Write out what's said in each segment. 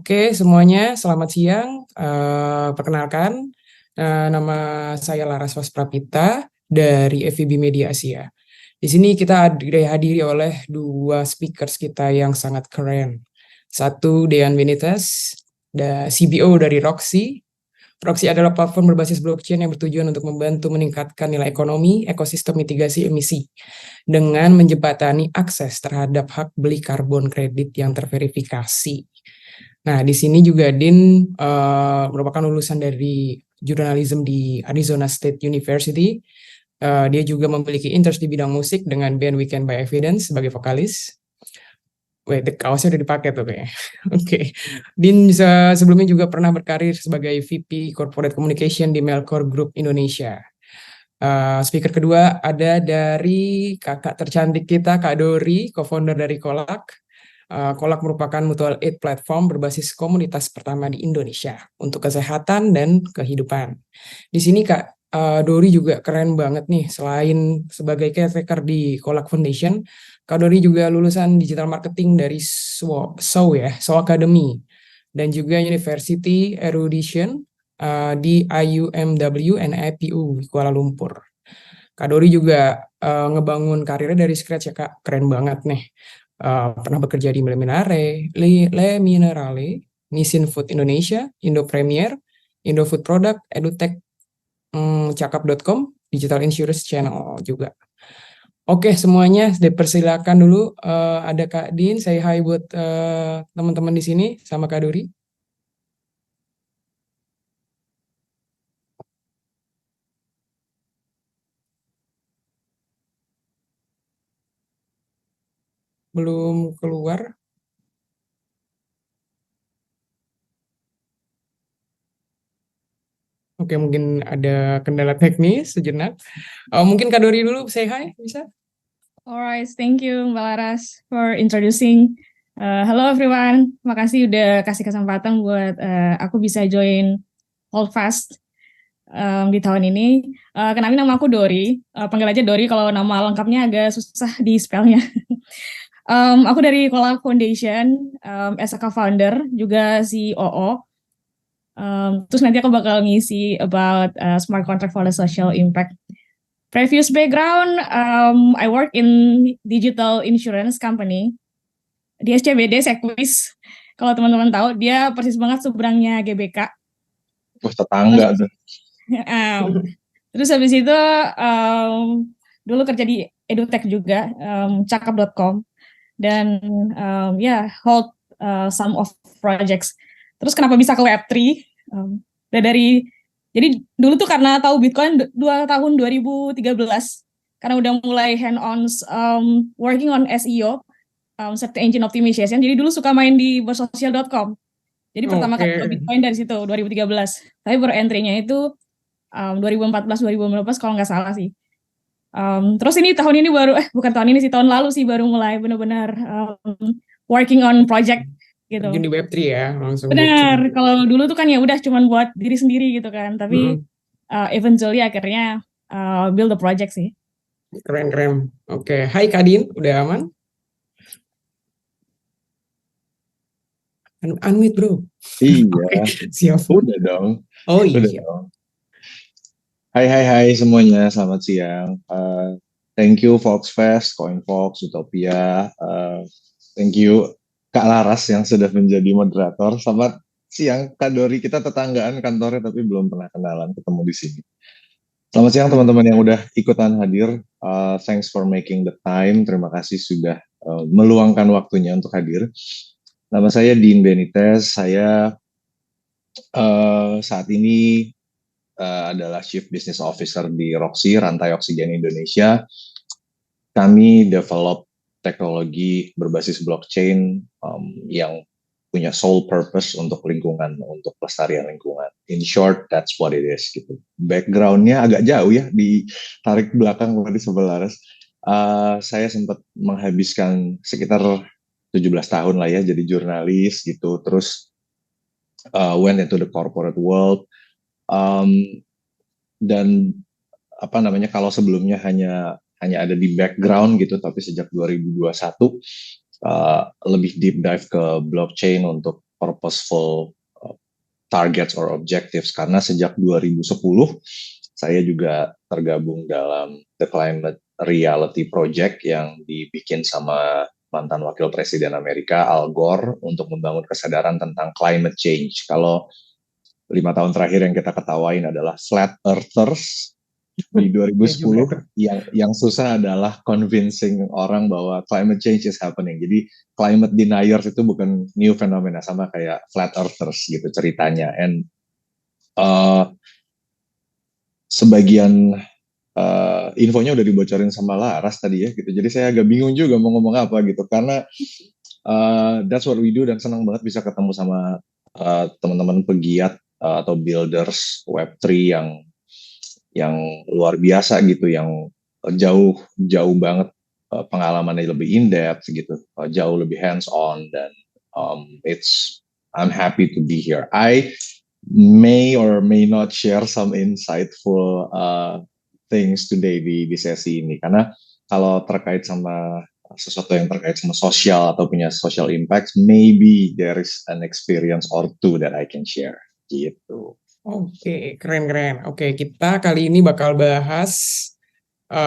Oke, semuanya selamat siang. Perkenalkan, nama saya Laras Wasprapita dari FVB Media Asia. Di sini kita dihadiri oleh dua speakers kita yang sangat keren. Satu, Dean Benitez, CBO dari Roxy. Roxy adalah platform berbasis blockchain yang bertujuan untuk membantu meningkatkan nilai ekonomi, ekosistem mitigasi emisi, dengan menjembatani akses terhadap hak beli karbon kredit yang terverifikasi. Nah, di sini juga Din merupakan lulusan dari jurnalisme di Arizona State University. Dia juga memiliki interest di bidang musik dengan band Weekend by Evidence sebagai vokalis. Wait, kaosnya udah dipakai tuh kayaknya. Oke. Din sebelumnya juga pernah berkarir sebagai VP Corporate Communication di Melcor Group Indonesia. Speaker kedua ada dari kakak tercantik kita, Kak Dori, co-founder dari Kolak. Kolak merupakan mutual aid platform berbasis komunitas pertama di Indonesia untuk kesehatan dan kehidupan. Di sini Kak Dori juga keren banget nih. Selain sebagai caretaker di Kolak Foundation, Kak Dori juga lulusan digital marketing dari SOU Academy dan juga University Erudition di IUMW and IPU Kuala Lumpur. Kak Dori juga ngebangun karirnya dari scratch ya Kak, keren banget nih. Pernah bekerja di Le Minerale, Nissin Food Indonesia, Indo Premier, Indo Food Product, EduTech, Cakap.com, Digital Insurance Channel juga. Oke, semuanya dipersilakan dulu. Ada Kak Din, say hi buat teman-teman di sini sama Kak Dori. Belum keluar. Oke, mungkin ada kendala teknis sejenak. Mungkin Kak Dori dulu, say hi, bisa? Alright, thank you Mbak Laras for introducing. Hello everyone, makasih udah kasih kesempatan buat aku bisa join Holdfast di tahun ini. Kenalin nama aku Dori, panggil aja Dori kalau nama lengkapnya agak susah di spellnya. Aku dari Kolak Foundation, as a co-founder, juga COO. Terus nanti aku bakal ngisi about smart contract for the social impact. Previous background, I work in digital insurance company di SCBD Sekwis. Kalau teman-teman tahu, dia persis banget seberangnya GBK. Wah, tetangga tuh. Terus habis itu dulu kerja di EduTech juga, Cakap.com, dan hold some of projects. Terus kenapa bisa ke Web3? Jadi dulu tuh karena tahu Bitcoin tahun 2013, karena udah mulai hand-on working on SEO, search engine optimization. Jadi dulu suka main di bersosial.com. Jadi pertama kali Bitcoin dari situ 2013. Tapi baru entry-nya itu 2014-2015 kalau nggak salah sih. Terus ini tahun ini baru bukan tahun ini sih, tahun lalu sih baru mulai benar-benar working on project gitu. Terjun di Web3 ya, langsung. Benar, kalau dulu tuh kan ya udah cuman buat diri sendiri gitu kan, tapi eventually akhirnya build the project sih. Keren. Oke, hai Kadin, udah aman? Unmute bro. Iya, siap. Udah dong. Oh iya. Udah dong. Hai semuanya, selamat siang. Thank you Foxfest, CoinFox, Utopia. Thank you Kak Laras yang sudah menjadi moderator. Selamat siang Kak Dori, kita tetanggaan kantornya tapi belum pernah kenalan, ketemu di sini. Selamat siang teman-teman yang udah ikutan hadir. Thanks for making the time. Terima kasih sudah meluangkan waktunya untuk hadir. Nama saya Dean Benitez. Saya saat ini adalah Chief Business Officer di Roxy, Rantai Oksigen Indonesia. Kami develop teknologi berbasis blockchain yang punya sole purpose untuk lingkungan, untuk pelestarian lingkungan. In short, that's what it is. Gitu. Background-nya agak jauh ya, ditarik belakang tadi sebelah. Saya sempat menghabiskan sekitar 17 tahun lah ya, jadi jurnalis gitu. Terus went into the corporate world. Dan kalau sebelumnya hanya ada di background gitu, tapi sejak 2021 lebih deep dive ke blockchain untuk purposeful targets or objectives, karena sejak 2010 saya juga tergabung dalam The Climate Reality Project yang dibikin sama mantan wakil presiden Amerika Al Gore untuk membangun kesadaran tentang climate change. Kalau 5 tahun terakhir yang kita ketawain adalah flat earthers di 2010, yang susah adalah convincing orang bahwa climate change is happening. Jadi climate deniers itu bukan new phenomena, sama kayak flat earthers gitu ceritanya. And sebagian infonya udah dibocorin sama Laras tadi ya gitu. Jadi saya agak bingung juga mau ngomong apa gitu, karena that's what we do, dan senang banget bisa ketemu sama teman-teman pegiat atau builders Web3 yang luar biasa gitu, yang jauh banget pengalamannya lebih in-depth gitu, jauh lebih hands-on, dan I'm happy to be here. I may or may not share some insightful things today di sesi ini, karena kalau terkait sama sesuatu yang terkait sama sosial atau punya social impact, maybe there is an experience or two that I can share gitu. Oke, keren. Oke, kita kali ini bakal bahas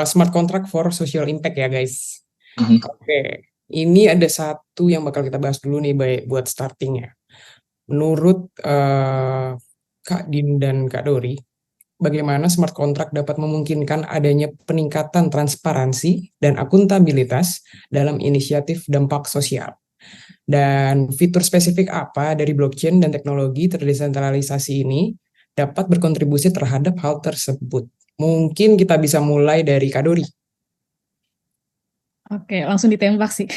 smart contract for social impact ya guys. Oke, ini ada satu yang bakal kita bahas dulu nih buat startingnya. Menurut Kak Din dan Kak Dori, bagaimana smart contract dapat memungkinkan adanya peningkatan transparansi dan akuntabilitas dalam inisiatif dampak sosial? Dan fitur spesifik apa dari blockchain dan teknologi terdesentralisasi ini dapat berkontribusi terhadap hal tersebut? Mungkin kita bisa mulai dari Kak Dori. Oke, langsung ditembak sih.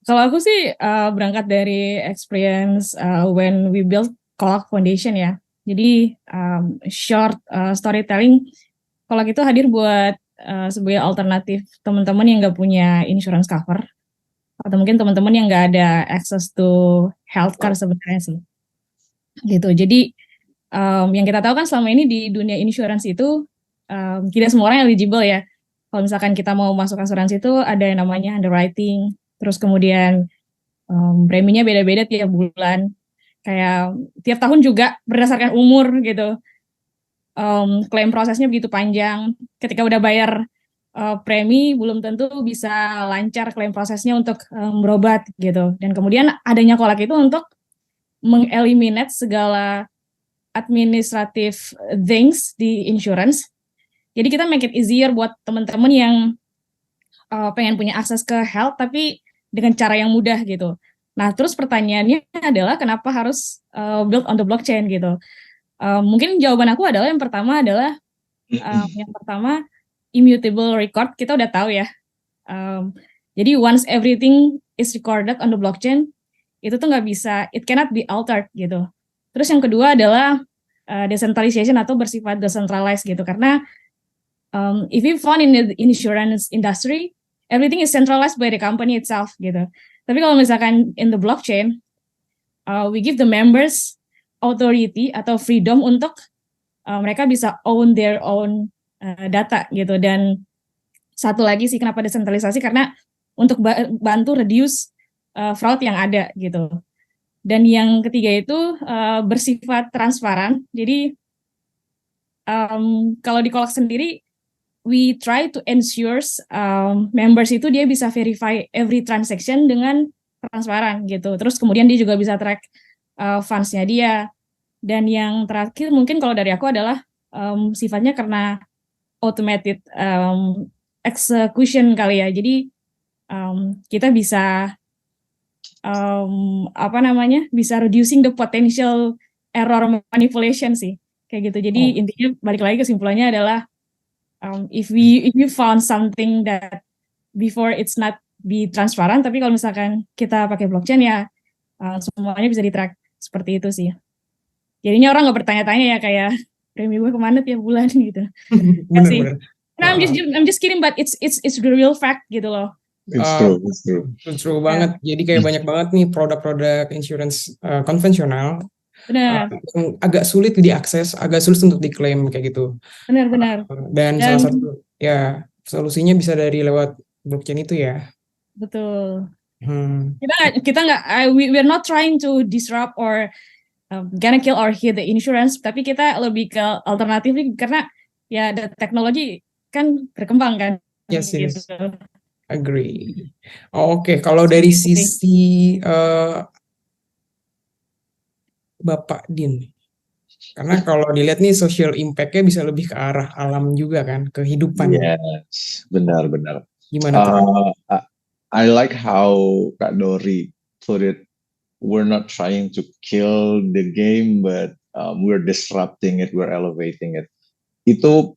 Kalau aku sih berangkat dari experience when we built Kolak Foundation ya. Jadi short storytelling Kolak itu hadir buat sebagai alternatif teman-teman yang nggak punya insurance cover, atau mungkin teman-teman yang nggak ada access to healthcare sebenarnya sih. Gitu. Jadi yang kita tahu kan selama ini di dunia insurance itu tidak semua orang eligible ya. Kalau misalkan kita mau masuk asuransi itu ada yang namanya underwriting, terus kemudian preminya beda-beda tiap bulan, kayak tiap tahun juga berdasarkan umur gitu. Klaim prosesnya begitu panjang. Ketika udah bayar premi, belum tentu bisa lancar klaim prosesnya untuk berobat gitu. Dan kemudian adanya Kolak itu untuk mengeliminate segala administrative things di insurance. Jadi kita make it easier buat teman-teman yang pengen punya akses ke health tapi dengan cara yang mudah gitu. Nah, terus pertanyaannya adalah kenapa harus build on the blockchain gitu? Mungkin jawaban aku adalah yang pertama adalah immutable record, kita udah tahu ya. Jadi once everything is recorded on the blockchain, itu tuh nggak bisa, it cannot be altered gitu. Terus yang kedua adalah decentralization atau bersifat decentralized gitu, karena if you found in the insurance industry, everything is centralized by the company itself gitu. Tapi kalau misalkan in the blockchain, we give the members authority atau freedom untuk mereka bisa own their own data gitu. Dan satu lagi sih kenapa desentralisasi, karena untuk bantu reduce fraud yang ada gitu. Dan yang ketiga itu bersifat transparan. Jadi kalau di Kolak sendiri, we try to ensure members itu dia bisa verify every transaction dengan transparan gitu. Terus kemudian dia juga bisa track funds-nya dia. Dan yang terakhir mungkin kalau dari aku adalah sifatnya karena automated execution kali ya. Jadi kita bisa bisa reducing the potential error manipulation sih. Kayak gitu. Jadi intinya balik lagi kesimpulannya adalah if you found something that before it's not be transparent, tapi kalau misalkan kita pakai blockchain ya semuanya bisa di-track seperti itu sih. Jadinya orang nggak bertanya-tanya ya kayak premi gue kemana tiap bulan gitu. Bener. Nah, I'm just kidding, but it's the real fact gitu loh. It's true banget. Jadi kayak banyak banget nih produk-produk insurance konvensional. Benar. Agak sulit diakses, agak sulit untuk diklaim kayak gitu. Benar. Dan salah satu ya solusinya bisa dari lewat blockchain itu ya. Betul. We're not trying to disrupt or gonna kill or hit the insurance, tapi kita lebih ke alternatif karena ya the teknologi kan berkembang kan. Yes, gitu. Agree. Oke, kalau dari sisi Bapak Din, karena kalau dilihat nih social impact-nya bisa lebih ke arah alam juga kan, kehidupan. Yes, benar-benar. Gimana tuh? I like how Kak Dori put it. We're not trying to kill the game, but we're disrupting it, we're elevating it. Itu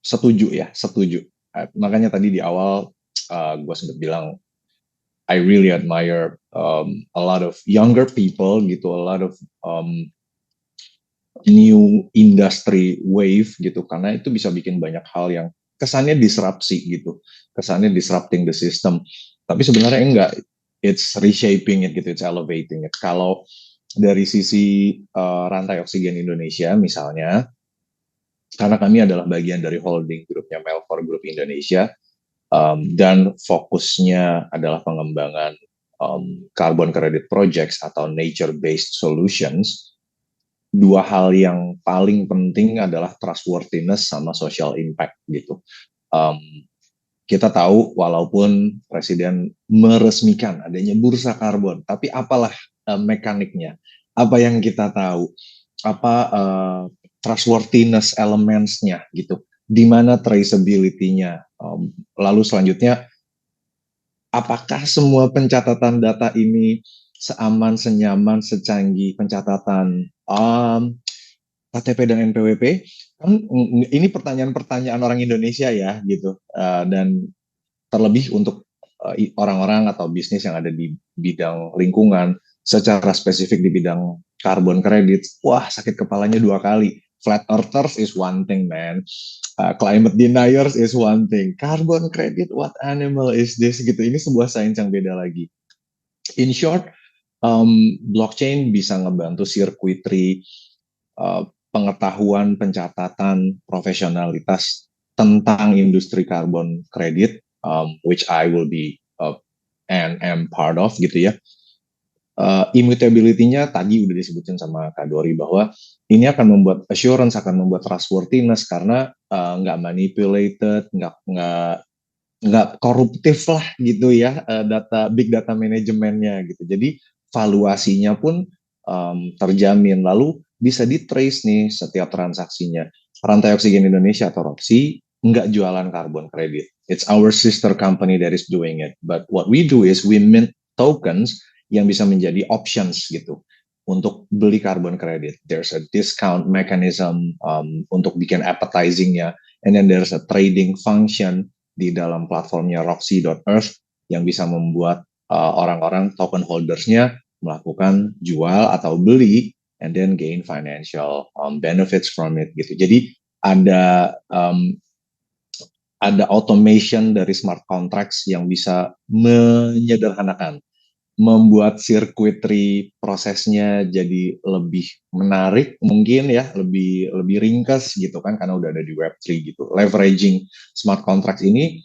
setuju. Makanya tadi di awal gue sempat bilang I really admire a lot of younger people gitu, a lot of new industry wave gitu, karena itu bisa bikin banyak hal yang kesannya disrupsi gitu, kesannya disrupting the system, tapi sebenarnya enggak, it's reshaping it gitu, it's elevating it. Kalau dari sisi rantai oksigen Indonesia misalnya, karena kami adalah bagian dari holding grupnya Melfor Group Indonesia, dan fokusnya adalah pengembangan carbon credit projects atau nature-based solutions. Dua hal yang paling penting adalah trustworthiness sama social impact gitu. Kita tahu walaupun Presiden meresmikan adanya bursa karbon, tapi apalah mekaniknya? Apa yang kita tahu? Apa trustworthiness elements-nya gitu? Di mana traceability-nya? Lalu selanjutnya, apakah semua pencatatan data ini seaman, senyaman, secanggih pencatatan KTP dan NPWP? Kan ini pertanyaan-pertanyaan orang Indonesia ya gitu, dan terlebih untuk orang-orang atau bisnis yang ada di bidang lingkungan, secara spesifik di bidang carbon credit, wah sakit kepalanya 2 kali. Flat earthers is one thing, man. Climate deniers is one thing. Carbon credit, what animal is this gitu. Ini sebuah sains yang beda lagi. In short, blockchain bisa ngebantu circuitry, pengetahuan, pencatatan, profesionalitas tentang industri carbon credit, which I will be and am part of gitu ya. Immutability-nya tadi udah disebutin sama Kak Dori bahwa ini akan membuat assurance, akan membuat trustworthiness karena nggak manipulated, nggak koruptif lah gitu ya, big data manajemennya gitu. Jadi valuasinya pun terjamin, lalu bisa di-trace nih setiap transaksinya. Rantai Oksigen Indonesia atau ROXI nggak jualan carbon credit. It's our sister company that is doing it. But what we do is we mint tokens yang bisa menjadi options gitu untuk beli carbon credit. There's a discount mechanism untuk bikin appetizing-nya, and then there's a trading function di dalam platformnya roxy.earth yang bisa membuat orang-orang token holders-nya melakukan jual atau beli and then gain financial benefits from it gitu. Jadi ada automation dari smart contracts yang bisa menyederhanakan, membuat circuitry prosesnya jadi lebih menarik mungkin ya, lebih ringkas gitu kan, karena udah ada di Web3 gitu. Leveraging smart contracts ini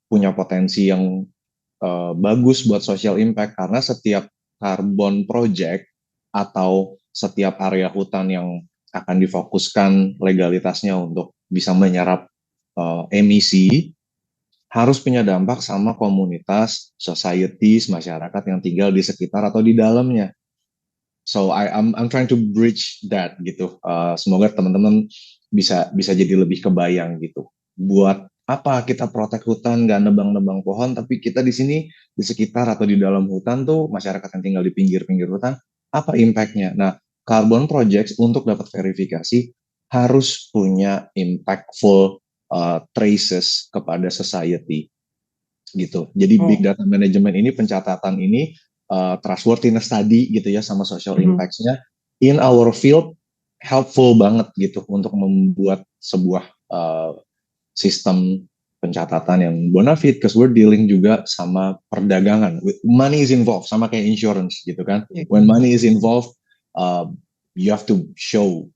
punya potensi yang bagus buat social impact, karena setiap carbon project atau setiap area hutan yang akan difokuskan legalitasnya untuk bisa menyerap emisi harus punya dampak sama komunitas, societies, masyarakat yang tinggal di sekitar atau di dalamnya. So I'm trying to bridge that gitu. Semoga teman-teman bisa jadi lebih kebayang gitu. Buat apa kita protek hutan, nggak nebang-nebang pohon, tapi kita di sini di sekitar atau di dalam hutan tuh masyarakat yang tinggal di pinggir-pinggir hutan, apa impactnya? Nah, carbon projects untuk dapat verifikasi harus punya impactful traces kepada society gitu. Jadi big data management ini, pencatatan ini, trustworthiness tadi gitu ya, sama social impacts-nya in our field helpful banget gitu untuk membuat sebuah sistem pencatatan yang bonafide, because we're dealing juga sama perdagangan. Money is involved, sama kayak insurance gitu kan. When money is involved, you have to show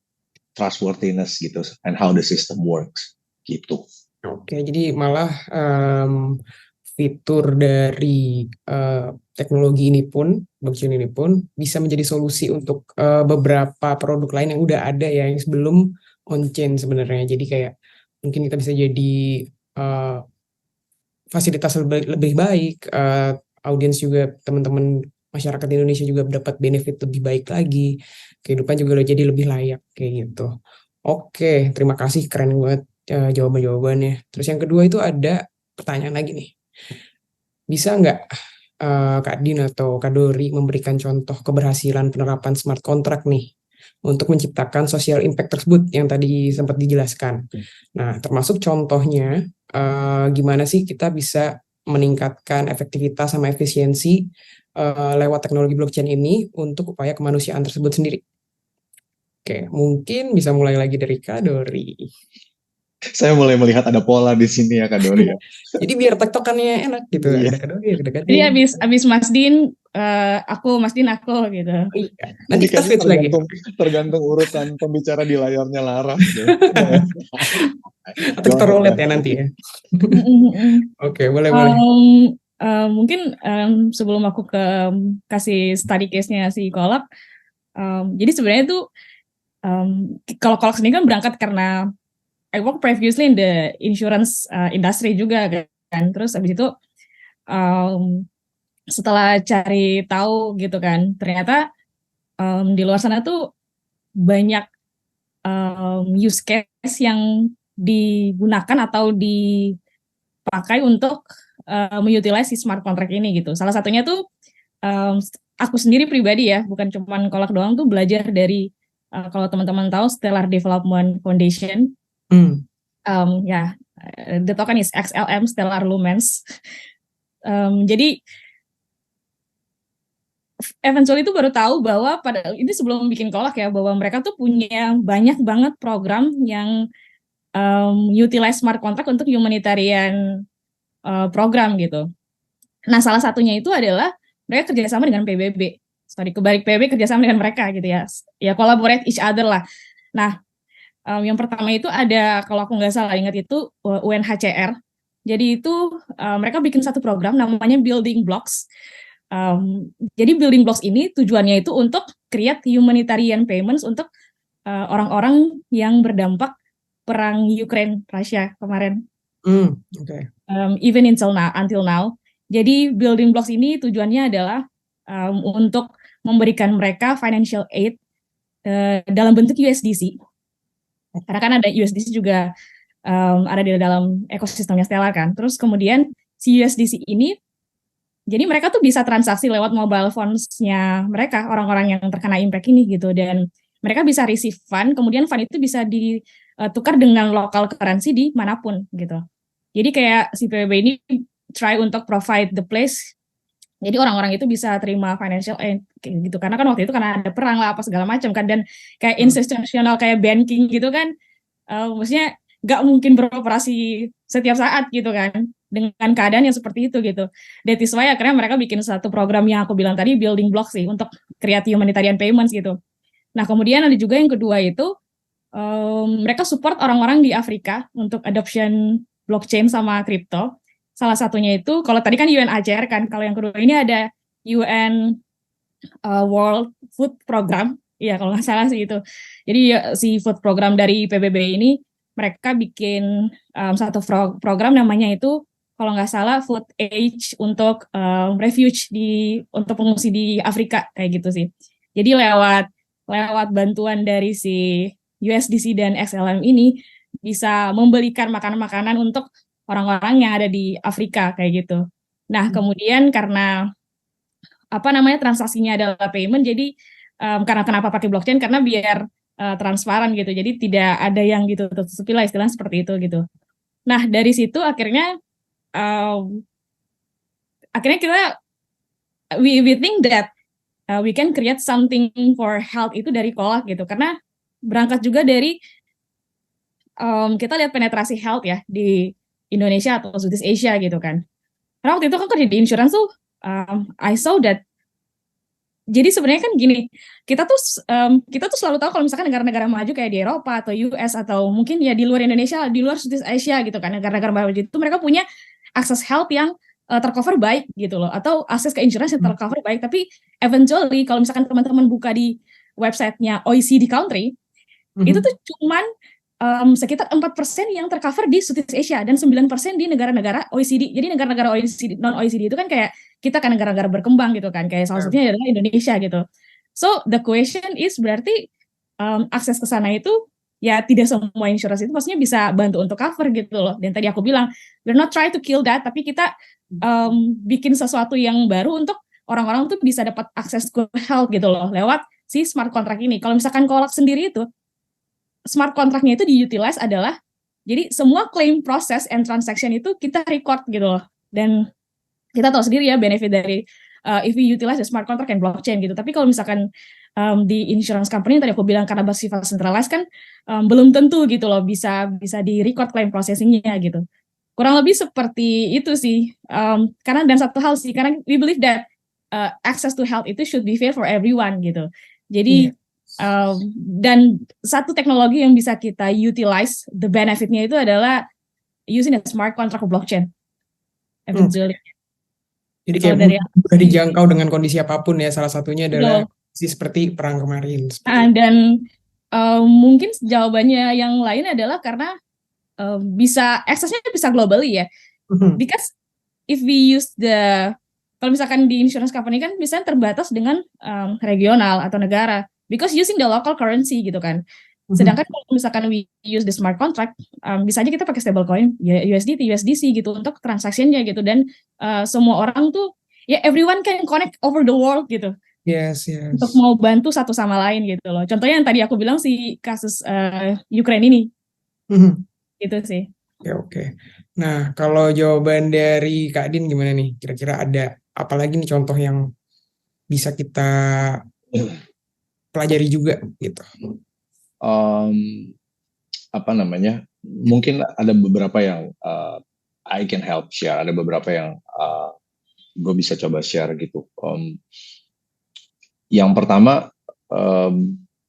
trustworthiness gitu and how the system works gitu. Oke, jadi malah fitur dari teknologi ini pun, blockchain ini pun bisa menjadi solusi untuk beberapa produk lain yang udah ada ya, yang sebelum on-chain sebenarnya. Jadi kayak mungkin kita bisa jadi eh, fasilitas lebih baik, audiens juga, teman-teman masyarakat Indonesia juga dapat benefit lebih baik lagi, kehidupan juga udah jadi lebih layak kayak gitu. Oke, terima kasih, keren banget jawaban-jawabannya. Terus yang kedua itu ada pertanyaan lagi nih, bisa nggak Kak Din atau Kak Dori memberikan contoh keberhasilan penerapan smart contract nih untuk menciptakan social impact tersebut yang tadi sempat dijelaskan. Nah, termasuk contohnya gimana sih kita bisa meningkatkan efektivitas sama efisiensi lewat teknologi blockchain ini untuk upaya kemanusiaan tersebut sendiri. Oke, mungkin bisa mulai lagi dari Kak Dori. Saya mulai melihat ada pola di sini ya Kak Dori ya. Jadi biar tektokannya enak gitu. Iya. Ada Kak Dori, ada Kak Jadi Din. abis Mas Din, Mas Din aku gitu. Iya. Nanti Jadi kita kayaknya switch lagi. tergantung urutan pembicara di layarnya Laras. Atau kita roulette ya nanti ya. Oke, boleh. Mungkin sebelum aku kasih study case-nya si Kolak, jadi sebenarnya itu kalau Kolak sendiri kan berangkat karena I work previously in the insurance industry juga kan. Terus abis itu setelah cari tahu gitu kan, ternyata di luar sana tuh banyak use case yang digunakan atau dipakai untuk mengutilize si smart contract ini gitu. Salah satunya tuh aku sendiri pribadi ya, bukan cuma Kolak doang, tuh belajar dari kalau teman-teman tahu Stellar Development Foundation. Ya, the token is XLM, Stellar Lumens. Jadi eventually itu baru tahu bahwa pada ini sebelum bikin Kolak ya, bahwa mereka tuh punya banyak banget program yang utilize smart contract untuk humanitarian program gitu. Nah, salah satunya itu adalah mereka kerjasama dengan PBB. Kebalik PBB kerjasama dengan mereka gitu ya. Ya collaborate each other lah. Nah, yang pertama itu ada, kalau aku nggak salah ingat itu UNHCR. Jadi itu mereka bikin satu program namanya Building Blocks. Jadi Building Blocks ini tujuannya itu untuk create humanitarian payments untuk orang-orang yang berdampak perang Ukraine Rusia kemarin. Even until now. Jadi Building Blocks ini tujuannya adalah untuk memberikan mereka financial aid dalam bentuk USDC. Karena kan ada USDC juga ada di dalam ekosistemnya Stellar kan. Terus kemudian si USDC ini, jadi mereka tuh bisa transaksi lewat mobile phones-nya mereka, orang-orang yang terkena impact ini gitu. Dan mereka bisa receive fund, kemudian fund itu bisa ditukar dengan local currency di manapun gitu. Jadi kayak si PBB ini try untuk provide the place, jadi orang-orang itu bisa terima financial aid gitu. Karena kan waktu itu karena ada perang lah apa segala macam kan, dan kayak institusional kayak banking gitu kan, maksudnya nggak mungkin beroperasi setiap saat gitu kan dengan keadaan yang seperti itu gitu. That is why akhirnya mereka bikin satu program yang aku bilang tadi, Building Blocks sih, untuk create humanitarian payments gitu. Nah kemudian ada juga yang kedua itu mereka support orang-orang di Afrika untuk adoption blockchain sama crypto. Salah satunya itu, kalau tadi kan UNHCR kan, kalau yang kedua ini ada UN World Food Program, ya kalau nggak salah sih itu. Jadi si food program dari PBB ini, mereka bikin satu program namanya itu, kalau nggak salah Food Aid untuk refuge untuk pengungsi di Afrika kayak gitu sih. Jadi lewat bantuan dari si USDC dan XLM ini bisa membelikan makanan-makanan untuk orang-orang yang ada di Afrika kayak gitu. Nah, kemudian karena transaksinya adalah payment, jadi karena kenapa pakai blockchain, karena biar transparan gitu. Jadi tidak ada yang ditutup-tutupi lah, istilahnya seperti itu gitu. Nah, dari situ akhirnya kita we think that we can create something for health itu dari Kolak gitu. Karena berangkat juga dari kita lihat penetrasi health ya di Indonesia atau Southeast Asia gitu kan. Karena waktu itu kan kerja di insurance tuh, I saw that. Jadi sebenarnya kan gini, kita tuh selalu tahu kalau misalkan negara-negara maju kayak di Eropa atau US atau mungkin ya di luar Indonesia, di luar Southeast Asia gitu kan, negara-negara maju itu mereka punya akses health yang tercover baik gitu loh, atau akses ke insurance yang tercover baik, tapi eventually kalau misalkan teman-teman buka di websitenya OECD country, itu tuh cuman sekitar 4% yang tercover di Southeast Asia dan 9% di negara-negara OECD. Jadi negara-negara OECD, non-OECD itu kan kayak kita kan negara-negara berkembang gitu kan, kayak salah satunya adalah Indonesia gitu. So the question is berarti akses ke sana itu ya tidak semua insurance itu maksudnya bisa bantu untuk cover gitu loh. Dan tadi aku bilang we're not try to kill that, tapi kita bikin sesuatu yang baru untuk orang-orang tuh bisa dapat akses ke health gitu loh lewat si smart contract ini. Kalau misalkan Kolak sendiri itu smart contract-nya itu diutilize adalah jadi semua claim process and transaction itu kita record gitu loh. Dan kita tahu sendiri ya benefit dari if we utilize the smart contract and blockchain gitu. Tapi kalau misalkan di insurance company tadi aku bilang karena bersifat centralized kan belum tentu gitu loh bisa di record claim processing-nya gitu. Kurang lebih seperti itu sih. Karena dan satu hal sih karena we believe that access to health itu should be fair for everyone gitu. Jadi dan satu teknologi yang bisa kita utilize the benefit-nya itu adalah using a smart contract blockchain. Eventually. Jadi kayak mudah dijangkau dengan kondisi apapun ya. Salah satunya adalah seperti perang kemarin. Dan mungkin jawabannya yang lain adalah karena bisa aksesnya bisa globally ya. Because if we use kalau misalkan di insurance company kan bisa terbatas dengan regional atau negara. Because using the local currency gitu kan. Sedangkan kalau misalkan we use the smart contract, bisa aja kita pakai stablecoin, USDT, USDC gitu untuk transaksinya gitu. Dan semua orang tuh, ya everyone can connect over the world gitu. Yes. Untuk mau bantu satu sama lain gitu loh. Contohnya yang tadi aku bilang si kasus Ukraine ini. Gitu sih. Oke. Nah, kalau jawaban dari Kak Din gimana nih? Kira-kira ada apa lagi nih contoh yang bisa kita pelajari juga gitu? Mungkin ada beberapa yang I can help share, ada beberapa yang gue bisa coba share gitu. Yang pertama,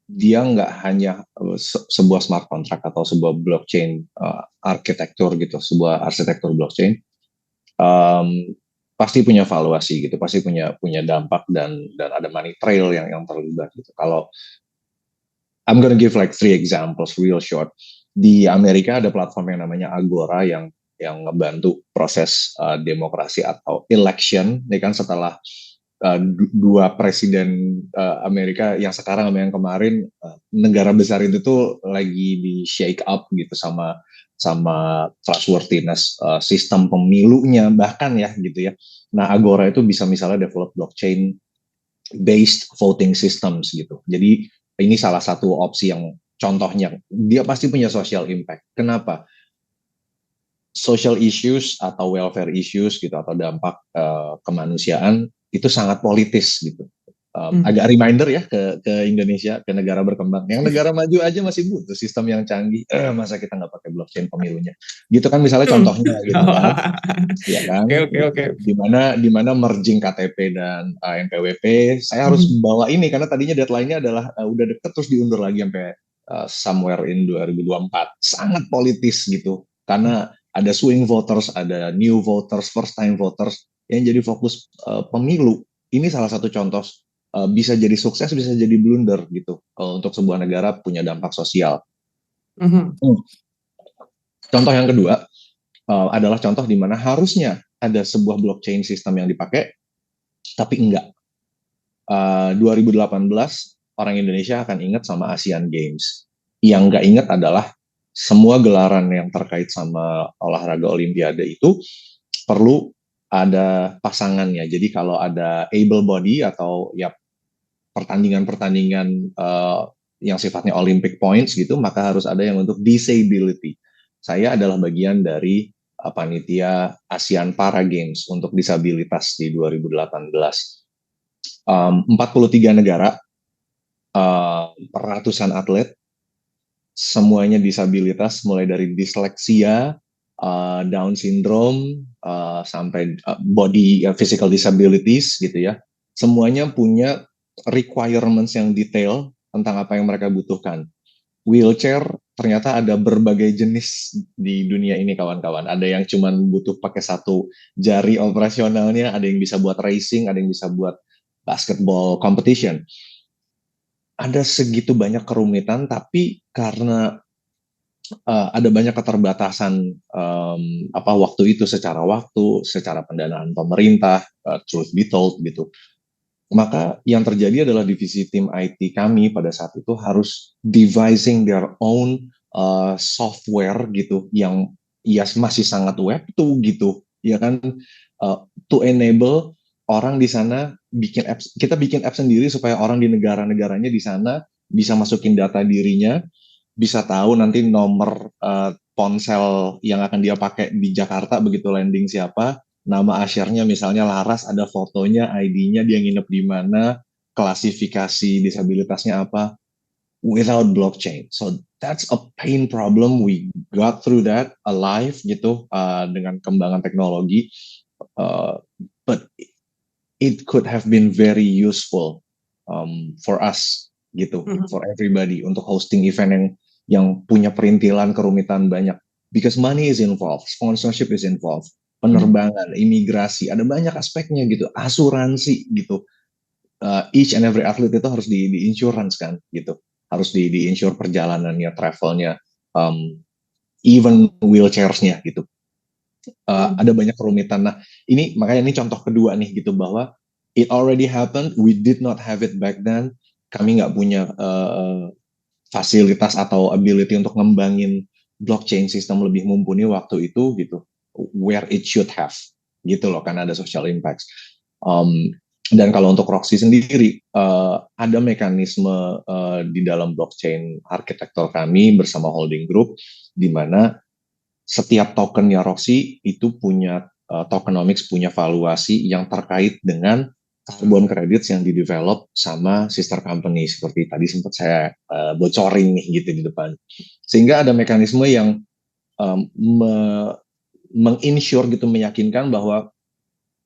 dia nggak hanya sebuah smart contract atau sebuah blockchain arsitektur gitu, sebuah arsitektur blockchain pasti punya valuasi gitu, pasti punya dampak dan ada money trail yang terlibat gitu. Kalau I'm gonna give like 3 examples real short. Di Amerika ada platform yang namanya Agora yang ngebantu proses demokrasi atau election. Ini kan setelah dua presiden Amerika yang sekarang sama yang kemarin, negara besar itu tuh lagi di shake up gitu sama trustworthiness sistem pemilunya bahkan ya gitu ya. Nah Agora itu bisa misalnya develop blockchain based voting systems gitu. Jadi ini salah satu opsi yang contohnya dia pasti punya social impact. Kenapa? Social issues atau welfare issues gitu atau dampak kemanusiaan itu sangat politis gitu. Agak reminder ya ke Indonesia, ke negara berkembang. Yang negara maju aja masih butuh sistem yang canggih. Masa kita nggak pakai blockchain pemilunya? Gitu kan misalnya contohnya gitu kan. Ya kan? Oke. Di mana merging KTP dan NPWP, saya harus bawa ini karena tadinya deadline-nya adalah udah deket terus diundur lagi sampai somewhere in 2024. Sangat politis gitu. Karena ada swing voters, ada new voters, first time voters yang jadi fokus pemilu. Ini salah satu contoh bisa jadi sukses, bisa jadi blunder gitu untuk sebuah negara punya dampak sosial. Contoh yang kedua adalah contoh di mana harusnya ada sebuah blockchain sistem yang dipakai, tapi enggak. 2018 orang Indonesia akan ingat sama Asian Games. Yang enggak ingat adalah semua gelaran yang terkait sama olahraga Olimpiade itu perlu ada pasangannya. Jadi kalau ada able body atau ya pertandingan-pertandingan yang sifatnya Olympic points gitu, maka harus ada yang untuk disability. Saya adalah bagian dari panitia ASEAN Para Games untuk disabilitas di 2018. 43 negara, ratusan atlet, semuanya disabilitas, mulai dari disleksia, Down syndrome, sampai body physical disabilities gitu ya. Semuanya punya requirements yang detail tentang apa yang mereka butuhkan. wheelchair ternyata ada berbagai jenis di dunia ini kawan-kawan. Ada yang cuma butuh pakai satu jari operasionalnya, ada yang bisa buat racing, ada yang bisa buat basketball competition. Ada segitu banyak kerumitan, tapi karena ada banyak keterbatasan waktu itu secara waktu, secara pendanaan pemerintah, truth be told gitu. Maka yang terjadi adalah divisi tim IT kami pada saat itu harus devising their own software gitu yang ya masih sangat web tuh gitu, ya kan, to enable orang di sana bikin apps, kita bikin apps sendiri supaya orang di negara-negaranya di sana bisa masukin data dirinya, bisa tahu nanti nomor ponsel yang akan dia pakai di Jakarta begitu landing siapa, nama asyarnya misalnya Laras, ada fotonya, ID-nya, dia nginep di mana, klasifikasi disabilitasnya apa, without blockchain. So that's a pain problem. We got through that alive gitu dengan kembangan teknologi, but it could have been very useful for us gitu, for everybody untuk hosting event yang punya perintilan kerumitan banyak. Because money is involved, sponsorship is involved, penerbangan, imigrasi, ada banyak aspeknya gitu, asuransi gitu. Each and every athlete itu harus di insurance kan gitu, harus di insure perjalanannya, travelnya, even wheelchairs-nya gitu. Ada banyak kerumitan. Nah, ini makanya ini contoh kedua nih gitu, bahwa it already happened, we did not have it back then. Kami nggak punya fasilitas atau ability untuk ngembangin blockchain sistem lebih mumpuni waktu itu gitu, where it should have gitu loh, karena ada social impacts. Dan kalau untuk Roxy sendiri, ada mekanisme di dalam blockchain arsitektur kami bersama holding group, di mana setiap tokennya Roxy itu punya tokenomics, punya valuasi yang terkait dengan carbon credits yang di-develop sama sister company, seperti tadi sempat saya bocorin nih gitu di depan. Sehingga ada mekanisme yang menginsure gitu, meyakinkan bahwa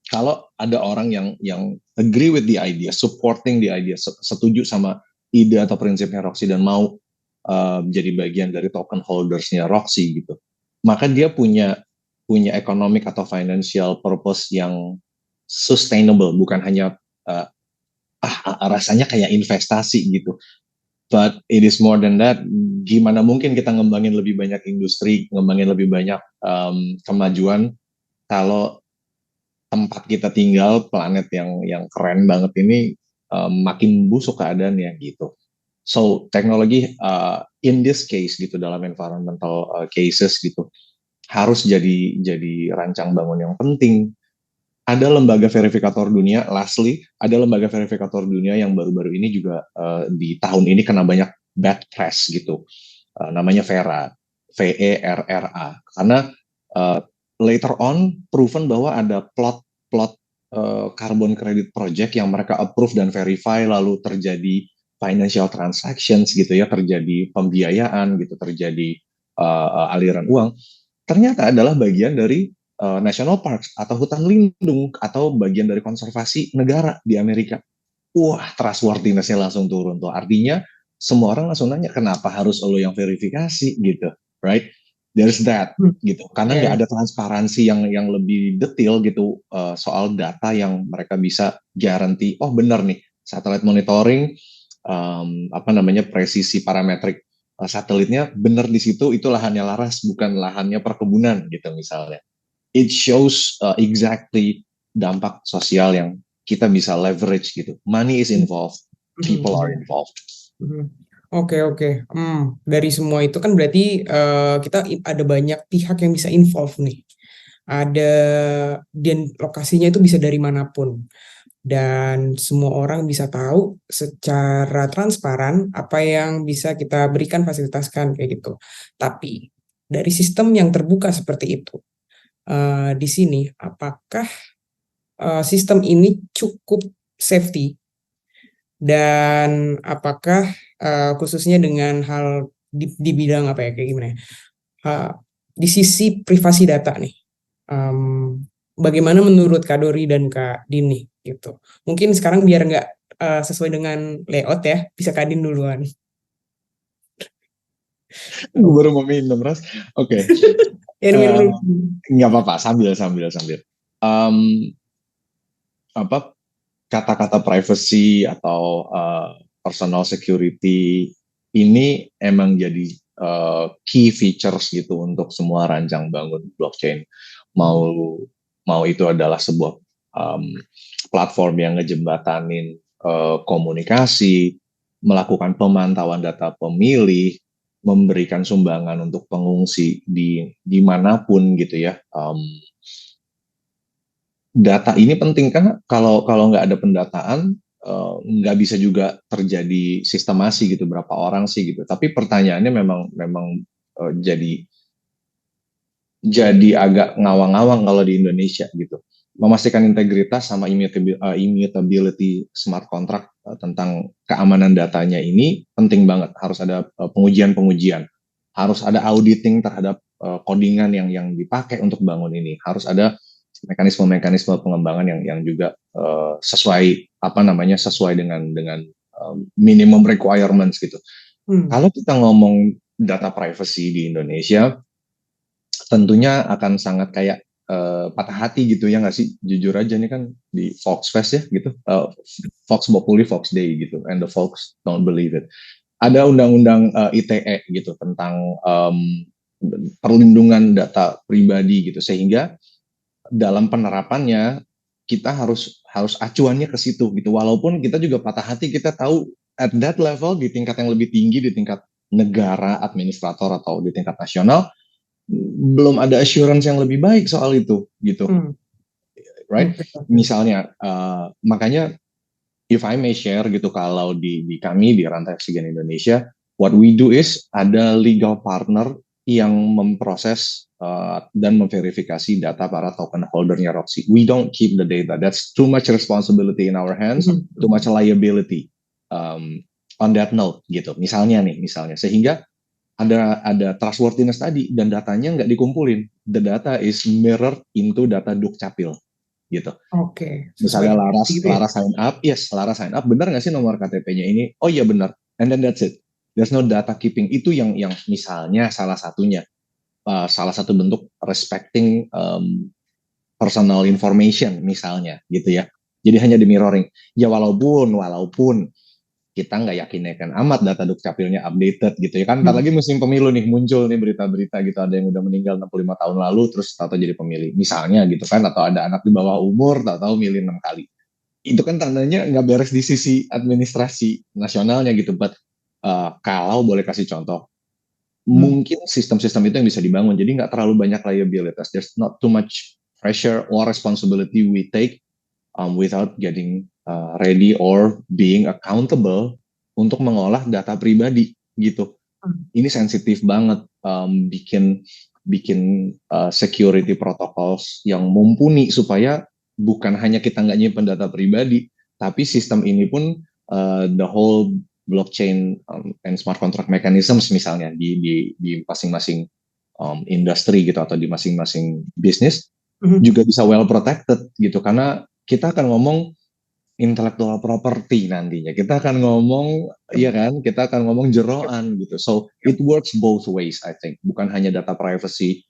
kalau ada orang yang agree with the idea, supporting the idea, setuju sama ide atau prinsipnya Roxy dan mau jadi bagian dari token holdersnya Roxy gitu, maka dia punya economic atau financial purpose yang sustainable, bukan hanya rasanya kayak investasi gitu, but it is more than that. Gimana mungkin kita ngembangin lebih banyak industri, ngembangin lebih banyak kemajuan kalau tempat kita tinggal, planet yang keren banget ini makin busuk keadaannya gitu. So teknologi in this case gitu, dalam environmental cases gitu, harus jadi rancang bangun yang penting. Ada lembaga verifikator dunia, lastly, ada lembaga verifikator dunia yang baru-baru ini juga di tahun ini kena banyak bad press gitu. Namanya VERA, VERRA, karena later on proven bahwa ada plot carbon credit project yang mereka approve dan verify, lalu terjadi financial transactions gitu ya, terjadi pembiayaan gitu, terjadi aliran uang, ternyata adalah bagian dari national parks atau hutan lindung atau bagian dari konservasi negara di Amerika. Wah, trustworthiness-nya langsung turun tuh. Artinya semua orang langsung nanya, kenapa harus lo yang verifikasi gitu, right? There's that gitu. Karena nggak ada transparansi yang lebih detail gitu soal data yang mereka bisa guarantee. Oh benar nih, satellite monitoring, presisi parametrik satelitnya benar di situ, itu lahannya Laras, bukan lahannya perkebunan gitu misalnya. It shows exactly dampak sosial yang kita bisa leverage gitu. Money is involved, people are involved. Oke. Dari semua itu kan berarti kita ada banyak pihak yang bisa involve nih. Dan lokasinya itu bisa dari manapun. Dan semua orang bisa tahu secara transparan apa yang bisa kita berikan, fasilitaskan kayak gitu. Tapi dari sistem yang terbuka seperti itu, di sini apakah sistem ini cukup safety, dan apakah khususnya dengan hal di bidang apa ya, kayak gimana ya, di sisi privasi data nih, bagaimana menurut Kak Dori dan Kak Dini gitu. Mungkin sekarang biar nggak sesuai dengan layout ya, bisa Kak Din duluan. Gue baru mau minum, Ras. Oke. Ya, minum. Nggak apa-apa, sambil. Em, apa kata-kata privacy atau personal security ini emang jadi key features gitu untuk semua rancang bangun blockchain. Mau mau itu adalah sebuah platform yang ngejembatanin komunikasi, melakukan pemantauan data pemilih, memberikan sumbangan untuk pengungsi di dimanapun gitu ya. Data ini penting kan kalau nggak ada pendataan nggak bisa juga terjadi sistemasi gitu berapa orang sih gitu. Tapi pertanyaannya memang jadi agak ngawang-ngawang kalau di Indonesia gitu. Memastikan integritas sama immutability smart contract tentang keamanan datanya ini penting banget. Harus ada pengujian-pengujian, harus ada auditing terhadap codingan yang dipakai untuk bangun ini. Harus ada mekanisme-mekanisme pengembangan yang juga sesuai dengan minimum requirements gitu. Kalau kita ngomong data privacy di Indonesia, tentunya akan sangat kayak patah hati gitu ya nggak sih, jujur aja nih kan di Fox Fest ya gitu, Fox Populi Fox Day gitu, and the folks don't believe it. Ada undang-undang ITE gitu tentang perlindungan data pribadi gitu, sehingga dalam penerapannya kita harus acuannya ke situ gitu, walaupun kita juga patah hati, kita tahu at that level di tingkat yang lebih tinggi, di tingkat negara, administrator atau di tingkat nasional, belum ada assurance yang lebih baik soal itu gitu, right? Misalnya makanya if I may share gitu, kalau di kami di Rantai Oksigen Indonesia, what we do is ada legal partner yang memproses dan memverifikasi data para token holdernya Roxy. We don't keep the data. That's too much responsibility in our hands, too much liability on that note gitu. Misalnya, sehingga ada trustworthiness tadi dan datanya nggak dikumpulin. The data is mirrored into data Dukcapil gitu. Oke. Misalnya Laras sign up, Laras sign up, benar nggak sih nomor KTP-nya ini? Oh iya benar. And then that's it. There's no data keeping. Itu yang misalnya salah satunya, salah satu bentuk respecting personal information misalnya gitu ya. Jadi hanya di mirroring. Ya walaupun kita nggak yakin amat data Dukcapilnya updated gitu ya kan. Ntar lagi musim pemilu nih, muncul nih berita-berita gitu, ada yang udah meninggal 65 tahun lalu terus tahu jadi pemilih misalnya gitu kan, atau ada anak di bawah umur tahu milih 6 kali. Itu kan tandanya nggak beres di sisi administrasi nasionalnya gitu. But kalau boleh kasih contoh, mungkin sistem-sistem itu yang bisa dibangun, jadi nggak terlalu banyak liabilities, there's not too much pressure or responsibility we take without getting ready or being accountable untuk mengolah data pribadi gitu. Ini sensitif banget, bikin security protocols yang mumpuni supaya bukan hanya kita nggak nyimpen data pribadi, tapi sistem ini pun the whole blockchain and smart contract mechanisms misalnya di masing-masing industri gitu, atau di masing-masing bisnis juga bisa well protected gitu, karena kita akan ngomong intellectual property nantinya. Kita akan ngomong, iya kan? Kita akan ngomong jeroan gitu. So it works both ways, I think. Bukan hanya data privacy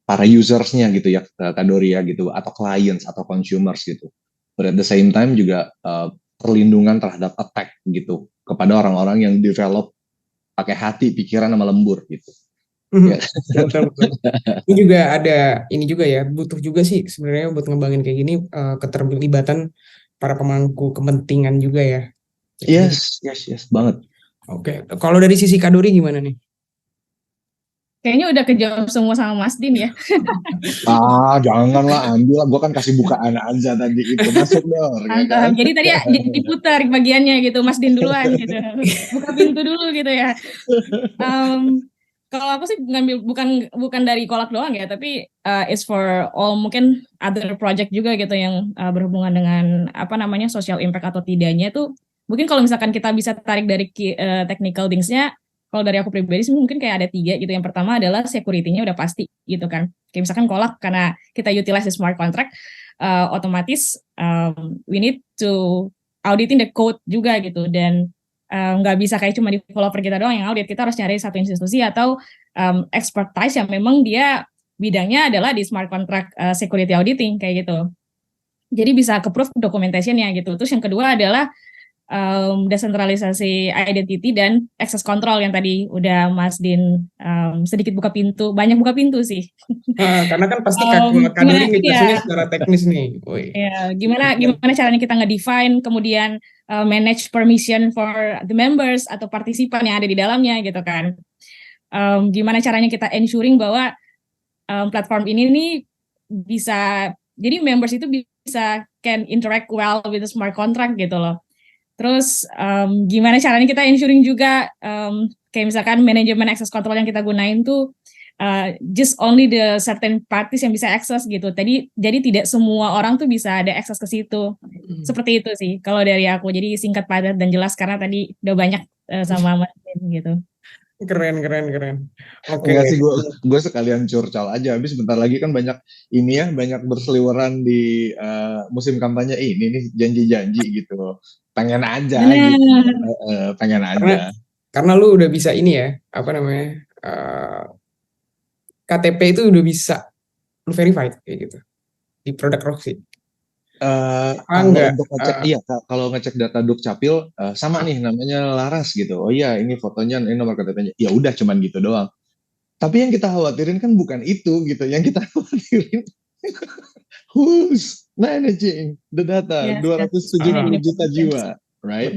para usersnya gitu ya, Kadoria gitu, atau clients atau consumers gitu. But at the same time juga perlindungan terhadap attack gitu kepada orang-orang yang develop pakai hati, pikiran sama lembur gitu. Ya. Betul. Ini juga ada, ini juga ya, butuh juga sih sebenarnya buat ngembangin kayak gini, keterlibatan para pemangku kepentingan juga ya. Yes banget. Oke, kalau dari sisi Kadori gimana nih? Kayaknya udah kejawab semua sama Mas Din ya. Janganlah, ambil lah, gue kan kasih bukaan aja tadi itu, masuk dong. Ya kan? Jadi tadi ya diputar bagiannya gitu, Mas Din duluan gitu, buka pintu dulu gitu ya. Kalau aku sih ngambil bukan dari kolak doang ya, tapi it's for all, mungkin other project juga gitu yang berhubungan dengan social impact atau tidaknya itu. Mungkin kalau misalkan kita bisa tarik dari technical things-nya, kalau dari aku pribadi sih mungkin kayak ada 3 gitu. Yang pertama adalah security-nya udah pasti gitu kan. Kayak misalkan kolak, karena kita utilize the smart contract, otomatis we need to auditing the code juga gitu. Dan nggak bisa kayak cuma developer kita doang yang audit, kita harus cari satu institusi atau expertise yang memang dia bidangnya adalah di smart contract security auditing kayak gitu. Jadi bisa ke-proof documentation-nya gitu. Terus yang kedua adalah desentralisasi identity dan access control yang tadi udah Mas Din sedikit buka pintu, banyak buka pintu sih. Karena kan pasti Gimana Kadori ya? ngejelasinnya secara teknis nih. Woi. Ya, gimana caranya kita nge-define, kemudian manage permission for the members atau partisipan yang ada di dalamnya gitu kan. Gimana caranya kita ensuring bahwa platform ini nih bisa, jadi members itu bisa can interact well with the smart contract gitu loh. Terus gimana caranya kita ensuring juga kayak misalkan manajemen access control yang kita gunain tuh just only the certain parties yang bisa akses gitu. Jadi tidak semua orang tuh bisa ada akses ke situ. Seperti itu sih kalau dari aku. Jadi singkat, padat, dan jelas karena tadi udah banyak sama Mas Din gitu. Keren. Oke. Enggak sih, gue sekalian curcol aja. Habis bentar lagi kan banyak ini ya, banyak berseliweran di musim kampanye ini nih, janji-janji gitu. Pengen aja gitu. Pengen aja. Karena lu udah bisa ini ya, apa namanya, KTP itu udah bisa lu verified kayak gitu di produk Roxy. Kalau untuk ngecek, iya, kalau ngecek data Dukcapil sama nih, namanya Laras gitu. Oh iya, ini fotonya, ini nomor KTP-nya. Ya udah, cuman gitu doang. Tapi yang kita khawatirin kan bukan itu gitu. Yang kita khawatirin who's managing the data, 270 juta jiwa, right?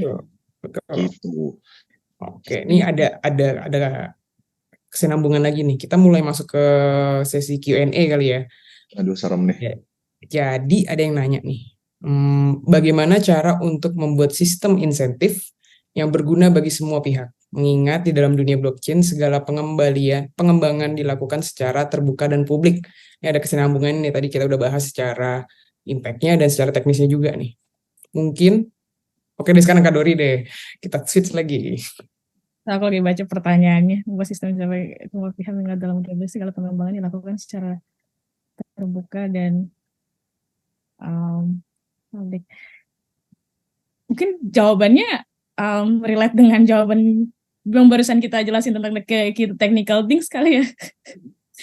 Betul. Gitu. Oke, ini ada kesinambungan lagi nih. Kita mulai masuk ke sesi Q&A kali ya. Aduh, serem nih. Ya. Jadi ada yang nanya nih, bagaimana cara untuk membuat sistem insentif yang berguna bagi semua pihak? Mengingat di dalam dunia blockchain segala pengembangan dilakukan secara terbuka dan publik. Ini ada kesinambungan nih, tadi kita udah bahas secara impact-nya dan secara teknisnya juga nih. Mungkin, oke deh sekarang Kak Dori deh, kita switch lagi. Aku lagi baca pertanyaannya, membuat sistem sampai semua pihak mengingat dalam regulasi segala pengembangan dilakukan secara terbuka dan publik. Mungkin jawabannya relate dengan jawaban yang barusan kita jelasin tentang technical things kali ya.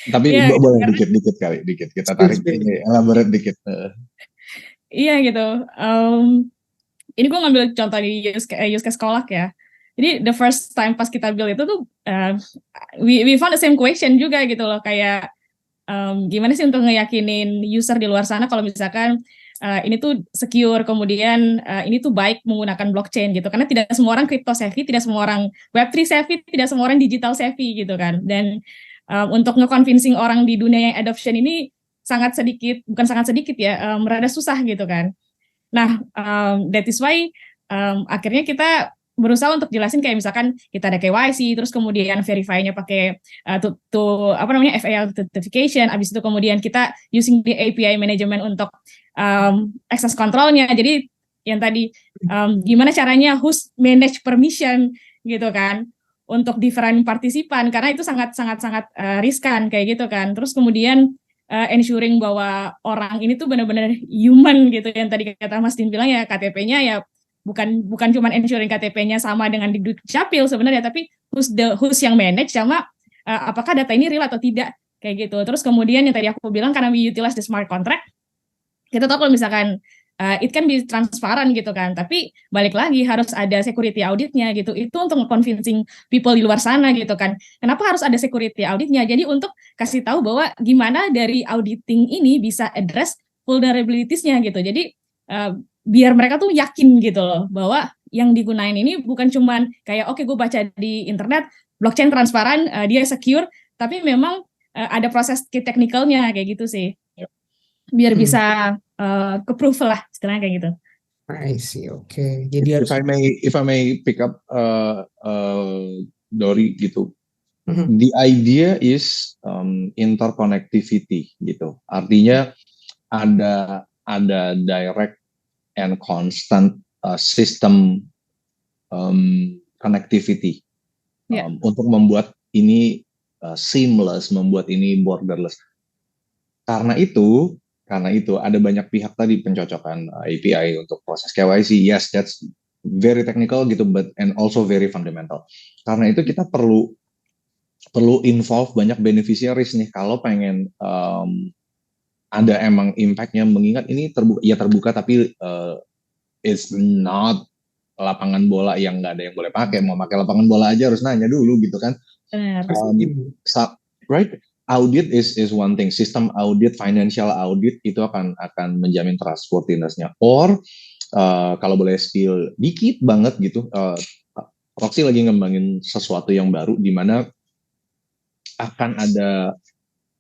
Tapi ya, boleh dikit kita tarik ini, elaborate dikit. Iya gitu. Ini gue ngambil contoh di use case Kolak ya. Jadi the first time pas kita build itu tuh we found the same question juga gitu loh, kayak gimana sih untuk ngeyakinin user di luar sana kalau misalkan ini tuh secure, kemudian ini tuh baik menggunakan blockchain gitu, karena tidak semua orang crypto savvy, tidak semua orang Web3 savvy, tidak semua orang digital savvy gitu kan. Dan untuk nge-convincing orang di dunia yang adoption ini bukan sangat sedikit ya, rada susah gitu kan. Nah, that is why akhirnya kita berusaha untuk jelasin kayak misalkan kita ada KYC, terus kemudian verify-nya pakai FAI authentication, abis itu kemudian kita using the API management untuk access control-nya. Jadi yang tadi gimana caranya host manage permission gitu kan untuk different partisipan, karena itu sangat riskan kayak gitu kan. Terus kemudian ensuring bahwa orang ini tuh benar-benar human gitu, yang tadi kata Mas Din bilang ya, KTP-nya ya bukan cuma ensuring KTP-nya sama dengan di Dukcapil sebenarnya, tapi who's yang manage sama apakah data ini real atau tidak kayak gitu. Terus kemudian yang tadi aku bilang, karena we utilize the smart contract, kita tahu kalau misalkan it can be transparan gitu kan, tapi balik lagi harus ada security auditnya gitu. Itu untuk convincing people di luar sana gitu kan. Kenapa harus ada security auditnya? Jadi untuk kasih tahu bahwa gimana dari auditing ini bisa address vulnerabilities-nya gitu. Jadi biar mereka tuh yakin gitu loh bahwa yang digunain ini bukan cuman kayak oke, gue baca di internet blockchain transparan, dia secure, tapi memang ada proses teknikalnya kayak gitu sih, biar bisa ke-proof lah istilahnya kayak gitu. I see, oke. Jadi harus if I may pick up Dori gitu. The idea is interconnectivity gitu. Artinya ada direct and constant system connectivity untuk membuat ini seamless, membuat ini borderless. Karena itu ada banyak pihak tadi pencocokan API untuk proses KYC. Yes, very technical gitu, but and also very fundamental. Karena itu kita perlu involve banyak beneficiaries nih kalau pengen ada emang impact-nya, mengingat ini terbuka tapi it's not lapangan bola yang nggak ada yang boleh pakai. Mau pakai lapangan bola aja harus nanya dulu gitu kan. Benar. Right? Audit is one thing. Sistem audit, financial audit itu akan menjamin trustworthiness-nya. Or kalau boleh spill dikit banget gitu, Roxy lagi ngembangin sesuatu yang baru di mana akan ada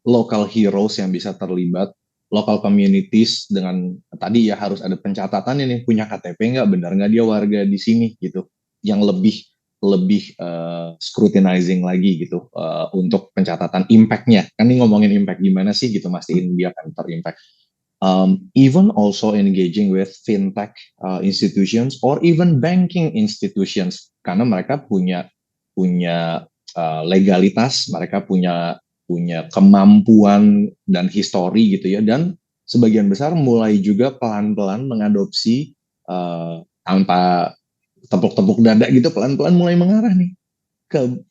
local heroes yang bisa terlibat, local communities dengan tadi ya harus ada pencatatan ini, punya KTP nggak, benar nggak dia warga di sini gitu, yang lebih scrutinizing lagi gitu untuk pencatatan impact-nya. Kan ini ngomongin impact gimana sih gitu, mastiin dia akan terimpact. Even also engaging with fintech institutions or even banking institutions, karena mereka punya legalitas, mereka punya kemampuan dan histori gitu ya, dan sebagian besar mulai juga pelan-pelan mengadopsi tanpa tepuk-tepuk dada gitu, pelan-pelan mulai mengarah nih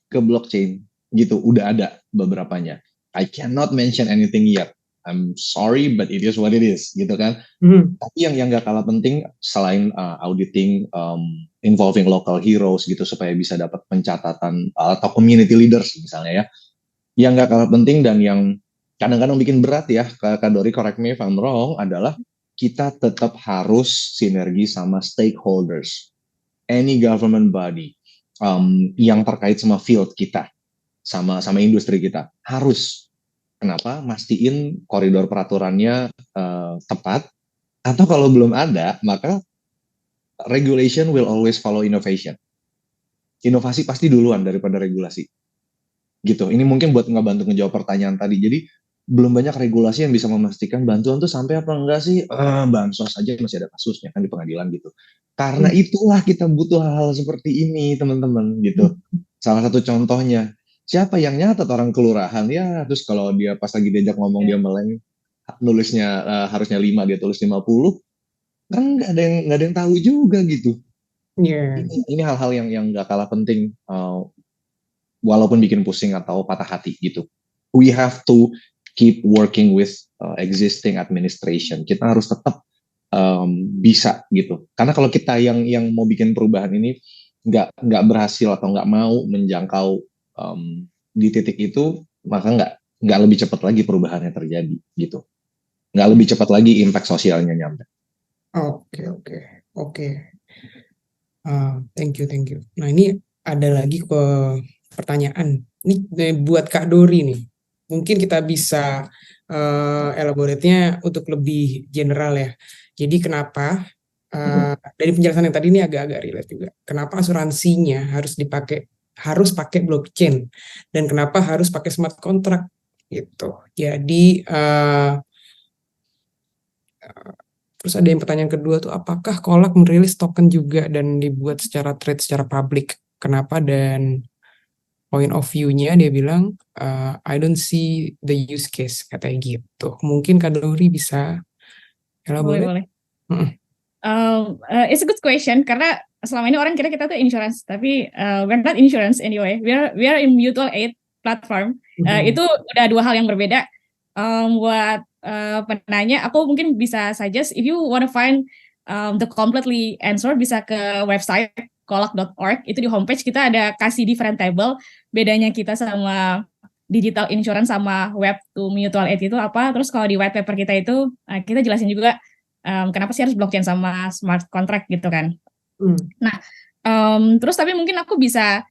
ke blockchain gitu. Udah ada beberapanya. I cannot mention anything yet. I'm sorry, but it is what it is gitu kan. Tapi yang nggak kalah penting selain auditing, involving local heroes gitu supaya bisa dapat pencatatan atau community leaders misalnya ya. Yang nggak kalah penting dan yang kadang-kadang bikin berat ya, Kak Dori, correct me if I'm wrong, adalah kita tetap harus sinergi sama stakeholders, any government body yang terkait sama field kita, sama industri kita. Harus. Kenapa? Mastiin koridor peraturannya tepat, atau kalau belum ada, maka regulation will always follow innovation. Inovasi pasti duluan daripada regulasi. Gitu. Ini mungkin buat ngebantu ngejawab pertanyaan tadi. Jadi belum banyak regulasi yang bisa memastikan bantuan tuh sampai apa enggak sih. Bansos aja masih ada kasusnya kan di pengadilan gitu. Karena itulah kita butuh hal-hal seperti ini teman-teman gitu. Salah satu contohnya, siapa yang nyatet? Orang kelurahan ya. Terus kalau dia pas lagi diajak ngomong dia meleng, nulisnya harusnya 5, dia tulis 50, kan nggak ada yang tahu juga gitu. Ini hal-hal yang nggak kalah penting, walaupun bikin pusing atau patah hati gitu. We have to keep working with existing administration. Kita harus tetap bisa gitu. Karena kalau kita yang mau bikin perubahan ini nggak berhasil atau nggak mau menjangkau di titik itu, maka nggak lebih cepat lagi perubahannya terjadi gitu. Nggak lebih cepat lagi impact sosialnya nyampe. Oke. Thank you. Nah, ini ada lagi pertanyaan. Ini buat Kak Dori nih. Mungkin kita bisa elaborate-nya untuk lebih general ya. Jadi kenapa dari penjelasan yang tadi ini agak-agak relate juga. Kenapa asuransinya harus pakai blockchain dan kenapa harus pakai smart contract gitu. Jadi terus ada yang pertanyaan kedua tuh, apakah Kolak merilis token juga dan dibuat secara trade secara publik? Kenapa? Dan point of view-nya dia bilang I don't see the use case, katanya gitu. Mungkin Kak Dori bisa elaborate? Boleh. It's a good question karena selama ini orang kira kita tuh insurance, tapi we're not insurance anyway. We are in mutual aid platform. Itu udah dua hal yang berbeda. Buat penanya, aku mungkin bisa suggest if you want to find the completely answer, bisa ke website kolak.org. Itu di homepage kita ada kasih different table bedanya kita sama digital insurance sama web to mutual aid itu apa. Terus kalau di white paper kita itu kita jelasin juga kenapa sih harus blockchain sama smart contract gitu kan. Nah, terus tapi mungkin aku bisa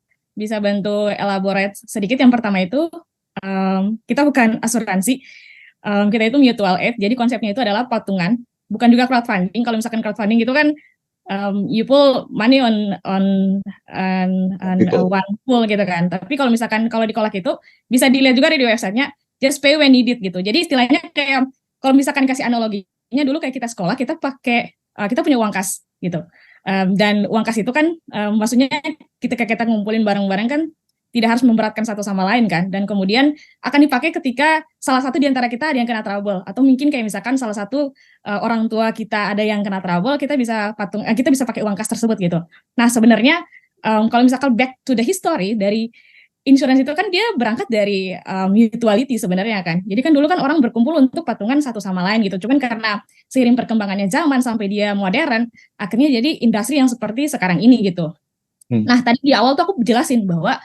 bantu elaborate sedikit. Yang pertama itu kita bukan asuransi, kita itu mutual aid. Jadi konsepnya itu adalah patungan, bukan juga crowdfunding. Kalau misalkan crowdfunding itu kan you pull money on one pool gitu kan. Tapi kalau misalkan kalau di Kolak itu bisa dilihat juga di websitenya, just pay when needed gitu. Jadi istilahnya kayak kalau misalkan kasih analoginya dulu kayak kita sekolah, kita punya uang kas gitu. Dan uang kas itu kan maksudnya kita ngumpulin barang-barang kan tidak harus memberatkan satu sama lain kan, dan kemudian akan dipakai ketika salah satu di antara kita ada yang kena trouble, atau mungkin kayak misalkan salah satu orang tua kita ada yang kena trouble, kita bisa kita bisa pakai uang kas tersebut gitu. Nah sebenarnya kalau misalkan back to the history dari insurance itu kan dia berangkat dari mutuality sebenarnya kan. Jadi kan dulu kan orang berkumpul untuk patungan satu sama lain gitu. Cuman karena seiring perkembangannya zaman sampai dia modern, akhirnya jadi industri yang seperti sekarang ini gitu. Nah tadi di awal tuh aku jelasin bahwa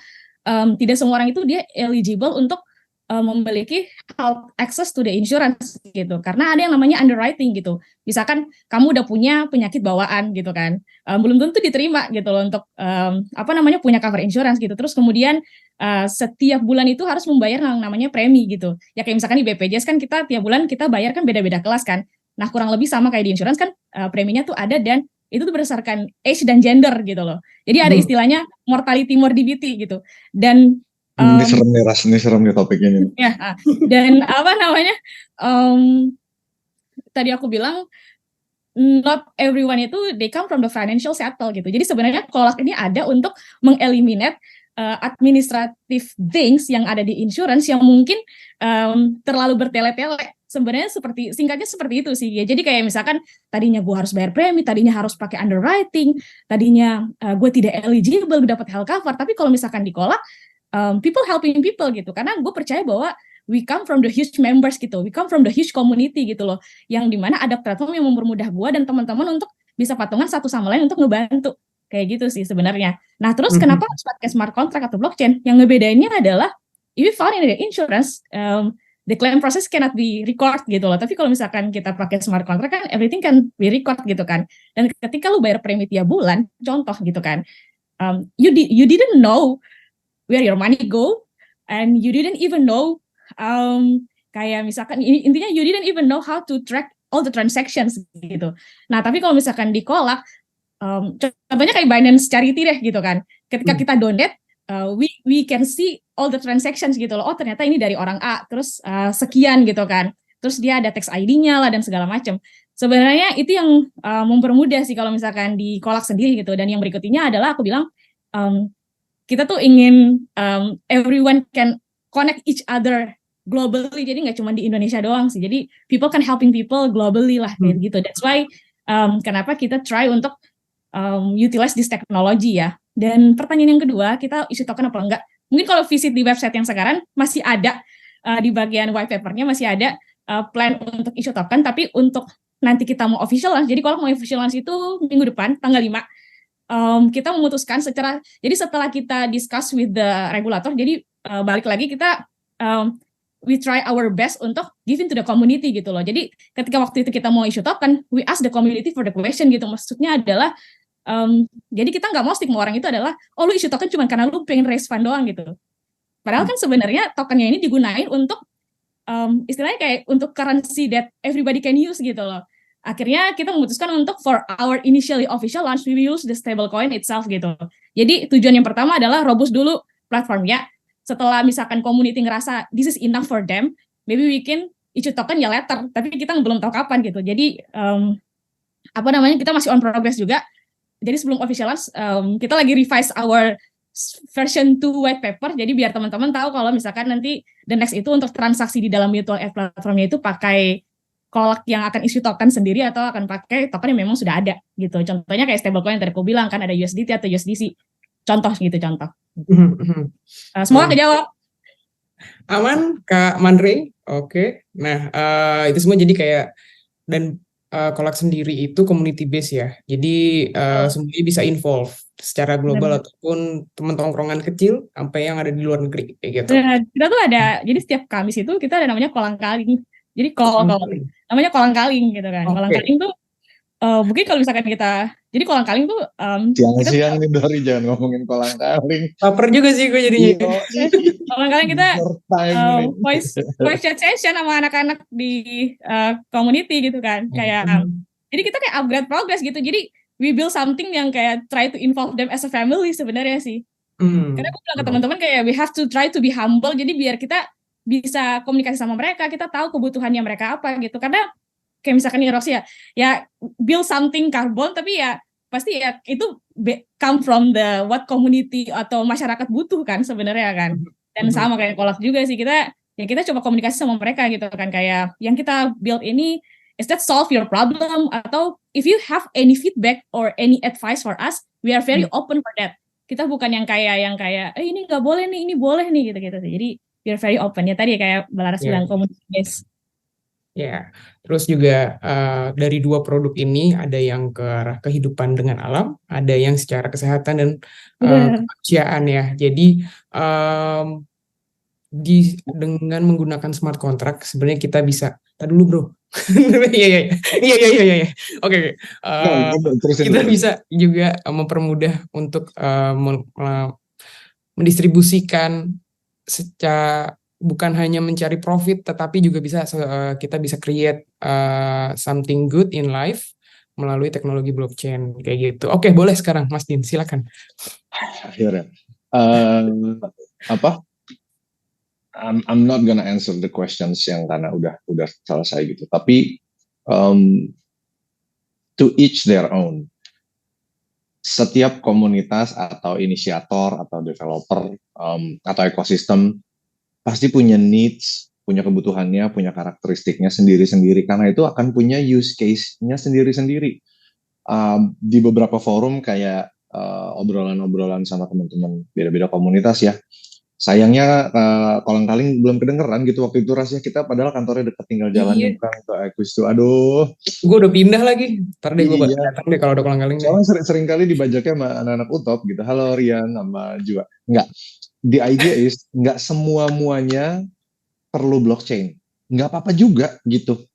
tidak semua orang itu dia eligible untuk memiliki health access to the insurance gitu, karena ada yang namanya underwriting gitu. Misalkan kamu udah punya penyakit bawaan gitu kan, belum tentu diterima gitu loh untuk punya cover insurance gitu. Terus kemudian setiap bulan itu harus membayar yang namanya premi gitu. Ya kayak misalkan di BPJS kan kita tiap bulan kita bayar kan beda-beda kelas kan. Nah kurang lebih sama kayak di insurance kan, preminya tuh ada, dan itu tuh berdasarkan age dan gender gitu loh. Jadi ada istilahnya mortality morbidity gitu. Dan ini serem nih topik ini. ya, dan tadi aku bilang not everyone itu they come from the financial settle gitu. Jadi sebenarnya kolak ini ada untuk mengeliminate administrative things yang ada di insurance yang mungkin terlalu bertele-tele. Sebenarnya singkatnya seperti itu sih ya. Jadi kayak misalkan tadinya gue harus bayar premi, tadinya harus pakai underwriting, tadinya gue tidak eligible dapat health cover, tapi kalau misalkan dikolak, people helping people gitu. Karena gue percaya bahwa we come from the huge members gitu, we come from the huge community gitu loh, yang dimana ada platform yang mempermudah gue dan teman-teman untuk bisa patungan satu sama lain untuk ngebantu. Kayak gitu sih sebenarnya. Nah terus kenapa harus pakai smart contract atau blockchain? Yang ngebedainnya adalah if you found in the insurance, the claim process cannot be record gitu loh. Tapi kalau misalkan kita pakai smart contract kan everything can be record gitu kan. Dan ketika lu bayar premi tiap bulan, contoh gitu kan, you didn't know where your money go, and you didn't even know kayak misalkan intinya you didn't even know how to track all the transactions gitu. Nah tapi kalau misalkan dikolak, contohnya kayak Binance Charity deh gitu kan. Ketika kita donate, we can see all the transactions gitu loh. Oh ternyata ini dari orang A, terus sekian gitu kan. Terus dia ada tax ID-nya lah dan segala macam. Sebenarnya itu yang mempermudah sih kalau misalkan dikolak sendiri gitu. Dan yang berikutnya adalah aku bilang kita tuh ingin everyone can connect each other globally. Jadi nggak cuma di Indonesia doang sih. Jadi people can helping people globally lah kayak gitu. That's why kenapa kita try untuk utilize this technology ya. Dan pertanyaan yang kedua, kita isi token apa enggak? Mungkin kalau visit di website yang sekarang masih ada di bagian white paper-nya masih ada plan untuk issue token, tapi untuk nanti kita mau official launch, jadi kalau mau official launch itu minggu depan, tanggal 5, kita memutuskan jadi setelah kita discuss with the regulator, jadi balik lagi kita we try our best untuk give to the community gitu loh. Jadi ketika waktu itu kita mau issue token, we ask the community for the question gitu. Maksudnya adalah jadi kita nggak mau stigma orang itu adalah lu issue token cuma karena lu pengen raise fund doang gitu. Padahal kan sebenarnya tokennya ini digunain untuk istilahnya kayak untuk currency that everybody can use gitu loh. Akhirnya kita memutuskan untuk for our initially official launch we will use the stablecoin itself gitu. Jadi tujuan yang pertama adalah robust dulu platformnya. Setelah misalkan community ngerasa this is enough for them, maybe we can issue token ya later. Tapi kita belum tahu kapan gitu. Jadi kita masih on progress juga. Jadi sebelum official launch, kita lagi revise our version 2 white paper. Jadi biar teman-teman tahu kalau misalkan nanti the next itu untuk transaksi di dalam mutual aid platformnya itu pakai kolak yang akan issue token sendiri atau akan pakai token yang memang sudah ada gitu. Contohnya kayak stablecoin yang tadi aku bilang kan ada USDT atau USDC. Contoh. Semoga kejawab. Aman, Kak Mandre. Oke. Nah, itu semua jadi kayak dan kolak sendiri itu community base ya. Jadi semuanya bisa involve secara global ataupun teman tongkrongan kecil sampai yang ada di luar negeri kayak gitu. Nah, kita tuh ada, jadi setiap Kamis itu kita ada namanya kolang kaling. Jadi namanya kolang kaling gitu kan. Kolang kaling tuh mungkin kalau misalkan jadi kolang kaling tuh siang-siang nih Dori, jangan ngomongin kolang kaling. Laper juga sih gue jadinya. Kolang kaling kita voice chat session sama anak-anak di community gitu kan. Kayak jadi kita kayak upgrade progress gitu. Jadi we build something yang kayak try to involve them as a family sebenarnya sih. Karena gue bilang ke teman-teman kayak we have to try to be humble. Jadi biar kita bisa komunikasi sama mereka, kita tahu kebutuhannya mereka apa gitu. Karena kayak misalkan Roxy ya build something karbon tapi ya pasti ya itu come from the what community atau masyarakat butuh kan sebenarnya kan. Dan sama kayak Kolak juga sih, kita coba komunikasi sama mereka gitu kan, kayak yang kita build ini is that solve your problem, atau if you have any feedback or any advice for us, we are very open for that. Kita bukan yang kayak ini nggak boleh nih, ini boleh nih gitu-gitu sih. Jadi we are very open ya, tadi kayak Balaras bilang community based. Ya, terus juga dari dua produk ini ada yang ke arah kehidupan dengan alam, ada yang secara kesehatan dan kemanusiaan ya. Jadi dengan menggunakan smart contract sebenarnya kita bisa. Tadi dulu bro. Iya. Oke. Kita bisa juga mempermudah untuk mendistribusikan secara bukan hanya mencari profit, tetapi juga kita bisa create something good in life melalui teknologi blockchain kayak gitu. Oke, boleh sekarang Mas Din, silakan. Akhirnya, I'm not gonna answer the questions yang karena udah selesai gitu. Tapi to each their own. Setiap komunitas atau inisiator atau developer atau ekosistem pasti punya needs, punya kebutuhannya, punya karakteristiknya sendiri-sendiri, karena itu akan punya use case-nya sendiri-sendiri. Di beberapa forum kayak obrolan-obrolan sama teman-teman beda-beda komunitas ya, sayangnya kolang-kaling belum kedengeran gitu waktu itu rasanya kita, padahal kantornya dekat, tinggal jalan nyebrang ke Equus tuh, aduh. Gue udah pindah lagi, ntar deh gue datang deh kalau ada kolang-kaling. Soalnya sering kali dibajaknya sama anak-anak utop gitu, halo Rian sama Jua, enggak. The idea is nggak semuanya perlu blockchain, nggak apa-apa juga gitu.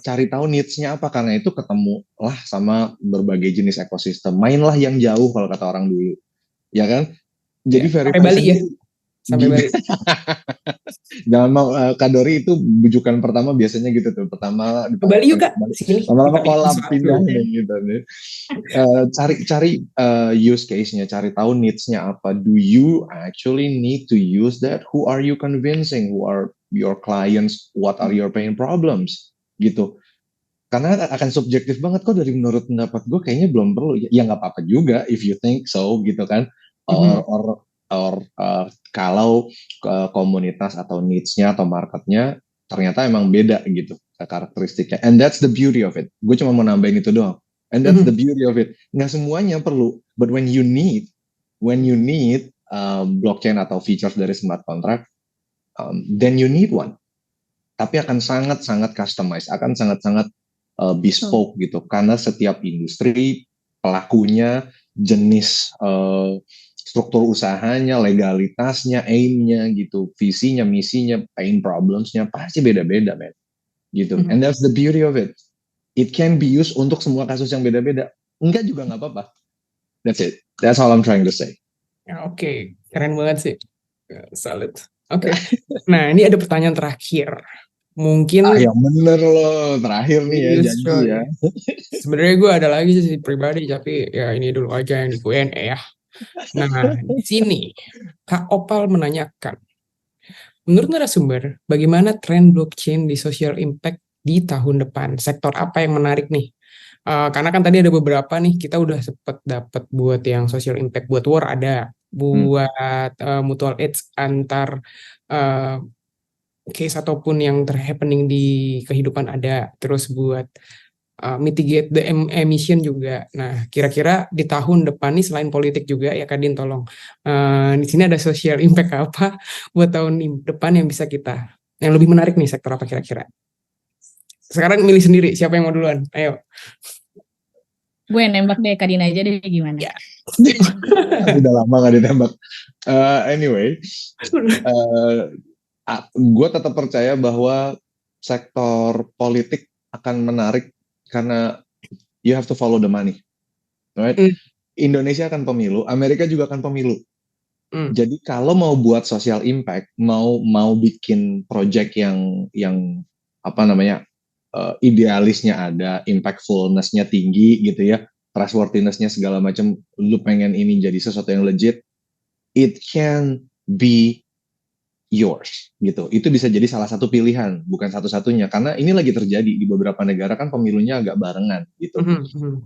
Cari tahu needs-nya apa, karena itu ketemu lah sama berbagai jenis ekosistem. Mainlah yang jauh kalau kata orang dulu, ya kan? Jadi sampai Bali ya, sampai Bali. Jangan mau Kadori itu bujukan pertama biasanya gitu tuh. Pertama ke Bali yuk Kak, lama-lama kolam pindah gitu nih. Cari use case-nya, cari tahu needs-nya apa. Do you actually need to use that? Who are you convincing? Who are your clients? What are your pain problems? Gitu. Karena akan subjektif banget kok, dari menurut pendapat gue kayaknya belum perlu. Ya nggak apa-apa juga if you think so gitu kan. Or kalau komunitas atau needs-nya atau market-nya ternyata emang beda gitu karakteristiknya, and that's the beauty of it. Gue cuma mau nambahin itu doang, and that's the beauty of it. Nggak semuanya perlu, but when you need blockchain atau features dari smart contract, then you need one. Tapi akan sangat-sangat customized, akan sangat-sangat bespoke gitu, karena setiap industri, pelakunya, jenis struktur usahanya, legalitasnya, aim-nya gitu, visinya, misinya, pain problems-nya pasti beda-beda, man. Gitu. And that's the beauty of it. It can be used untuk semua kasus yang beda-beda. Enggak juga nggak apa-apa. That's it. That's all I'm trying to say. Oke, keren banget sih. Solid. Oke. Nah, ini ada pertanyaan terakhir. Mungkin yang bener loh, terakhir nih ya, janji ya. Sebenarnya gue ada lagi sih pribadi, tapi ya ini dulu aja yang di Q&A ya. Nah, di sini Kak Opal menanyakan, menurut narasumber, bagaimana tren blockchain di social impact di tahun depan? Sektor apa yang menarik nih? Karena kan tadi ada beberapa nih, kita udah sempet dapat buat yang social impact, buat war ada, buat mutual aid antar case ataupun yang happening di kehidupan ada, terus buat mitigate the emission juga. Nah, kira-kira di tahun depan nih selain politik juga ya Kak Din, tolong di sini ada social impact apa buat tahun depan yang bisa kita, yang lebih menarik nih, sektor apa kira-kira? Sekarang milih sendiri, siapa yang mau duluan? Ayo. Gue nembak deh, Kak Din aja deh, gimana? Ya. Udah lama gak ditembak. Anyway, gue tetap percaya bahwa sektor politik akan menarik karena you have to follow the money, right? Indonesia akan pemilu, Amerika juga akan pemilu. Jadi kalau mau buat social impact, mau bikin project yang apa namanya, idealisnya ada, impactfulness-nya tinggi gitu ya, trustworthiness-nya segala macam, lu pengen ini jadi sesuatu yang legit, it can be yours gitu. Itu bisa jadi salah satu pilihan, bukan satu-satunya. Karena ini lagi terjadi di beberapa negara kan pemilunya agak barengan gitu.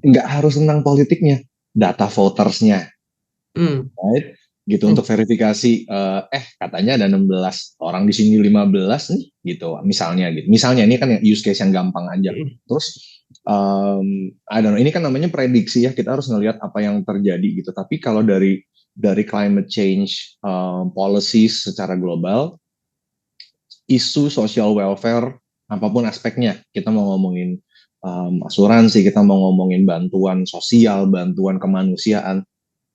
Nggak harus tentang politiknya, data votersnya, right? Gitu untuk verifikasi. Katanya ada 16 orang di sini 15 nih, gitu. Misalnya gitu. Misalnya ini kan use case yang gampang aja. Terus I don't know, ini kan namanya prediksi ya. Kita harus ngelihat apa yang terjadi gitu. Tapi kalau dari climate change policies secara global, isu social welfare apapun aspeknya, kita mau ngomongin asuransi, kita mau ngomongin bantuan sosial, bantuan kemanusiaan,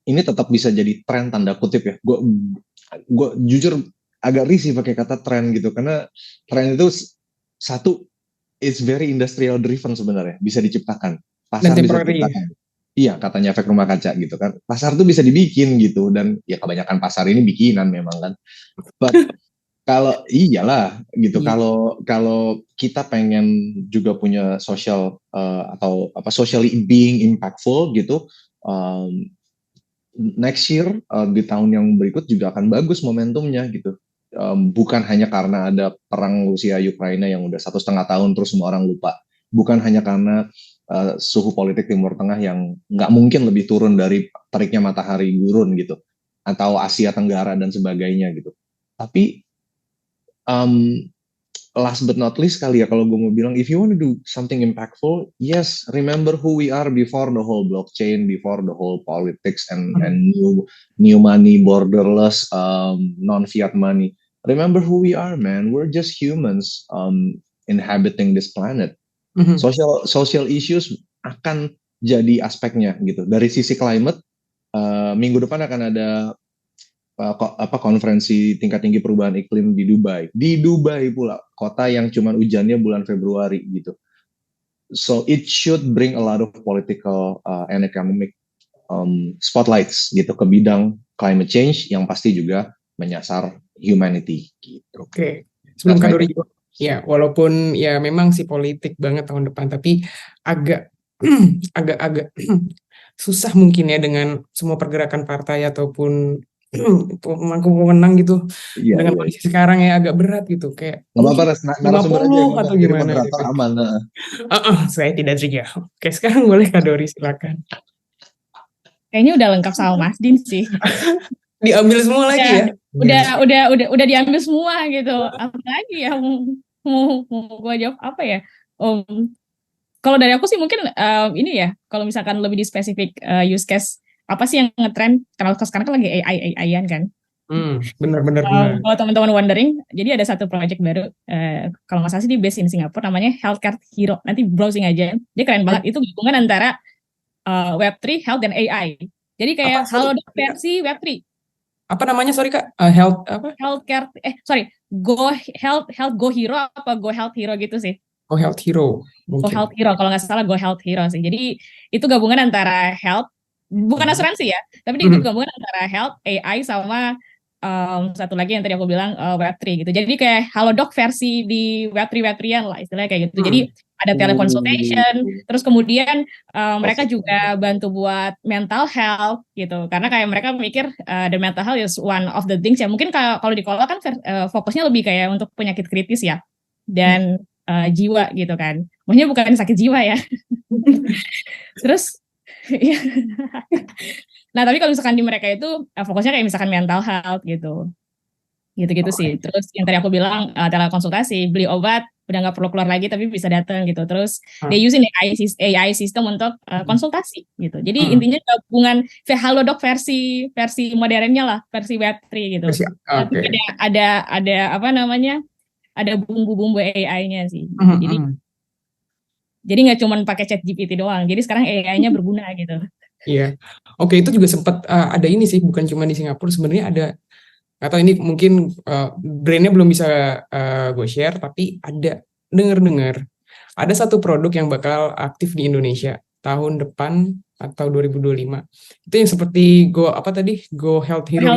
ini tetap bisa jadi tren tanda kutip ya. Gue jujur agak risih pakai kata tren gitu, karena tren itu satu, it's very industrial driven sebenarnya, bisa diciptakan, pasar bisa diciptakan. Iya, katanya efek rumah kaca gitu kan. Pasar tuh bisa dibikin gitu, dan ya kebanyakan pasar ini bikinan memang kan. But kalau iyalah gitu, kalau kita pengen juga punya social atau apa socially being impactful gitu, next year di tahun yang berikut juga akan bagus momentumnya gitu. Bukan hanya karena ada perang Rusia Ukraina yang udah 1,5 tahun terus semua orang lupa. Bukan hanya karena suhu politik Timur Tengah yang nggak mungkin lebih turun dari teriknya matahari gurun gitu, atau Asia Tenggara dan sebagainya gitu. Tapi last but not least kali ya, kalau gue mau bilang, if you want to do something impactful, yes, remember who we are before the whole blockchain, before the whole politics and new money, borderless, non-fiat money. Remember who we are, man. We're just humans inhabiting this planet. Social issues akan jadi aspeknya gitu. Dari sisi climate, minggu depan akan ada konferensi tingkat tinggi perubahan iklim di Dubai pula, kota yang cuma hujannya bulan Februari gitu. So it should bring a lot of political and economic spotlights gitu ke bidang climate change yang pasti juga menyasar humanity gitu. Oke. Sebelum Kak Dori, ya walaupun ya memang sih politik banget tahun depan, tapi agak susah mungkin ya dengan semua pergerakan partai ataupun pemangku pemenang gitu. Dengan kondisi sekarang ya agak berat gitu, kayak apa-apa, 50 atau gimana gitu. Aman. Saya tidak juga. Oke, sekarang boleh Kak Dori, silakan. Kayaknya udah lengkap sama Mas Din sih. Diambil semua lagi ya? Udah diambil semua gitu. Apa lagi ya mau gua jawab apa ya? Kalau dari aku sih mungkin ini ya, kalau misalkan lebih di spesifik use case, apa sih yang ngetrend? Karena sekarang kan lagi AI-an kan. Benar. Kalau teman-teman wondering, jadi ada satu project baru, kalau nggak salah sih di base in Singapura, namanya Healthcare Hero. Nanti browsing aja, dia keren banget. Itu gabungan antara Web3, Health, dan AI. Jadi kayak Halodoc versi Web3. Apa namanya, sorry Kak? Healthcare, Go Health Go Hero apa Go Health Hero gitu sih. Go Health Hero. Go Health Hero, kalau nggak salah Go Health Hero sih. Jadi itu gabungan antara health, bukan asuransi ya, tapi itu gabungan antara health, AI, sama satu lagi yang tadi aku bilang Web3 gitu. Jadi kayak Halodoc versi di Web3-Web3-an lah istilahnya kayak gitu. Jadi ada teleconsultation, terus kemudian mereka juga bantu buat mental health gitu. Karena kayak mereka mikir the mental health is one of the things ya. Mungkin kalau di Kola kan fokusnya lebih kayak untuk penyakit kritis ya. Dan jiwa gitu kan. Maksudnya bukan sakit jiwa ya. Terus nah, tapi kalau misalkan di mereka itu fokusnya kayak misalkan mental health gitu. Gitu-gitu sih. Terus yang tadi aku bilang telekonsultasi, beli obat udah nggak perlu keluar lagi tapi bisa datang gitu. Terus dia using AI system untuk konsultasi gitu. Jadi intinya gabungan Halodoc versi modernnya lah, versi Web3 gitu. Tapi ada apa namanya? Ada bumbu-bumbu AI-nya sih. Jadi nggak cuma pakai ChatGPT doang. Jadi sekarang AI-nya berguna gitu. Iya. Oke, itu juga sempat ada ini sih, bukan cuma di Singapura, sebenarnya ada, atau ini mungkin brandnya belum bisa gue share, tapi ada dengar ada satu produk yang bakal aktif di Indonesia tahun depan atau 2025. Itu yang seperti Go Health Hero.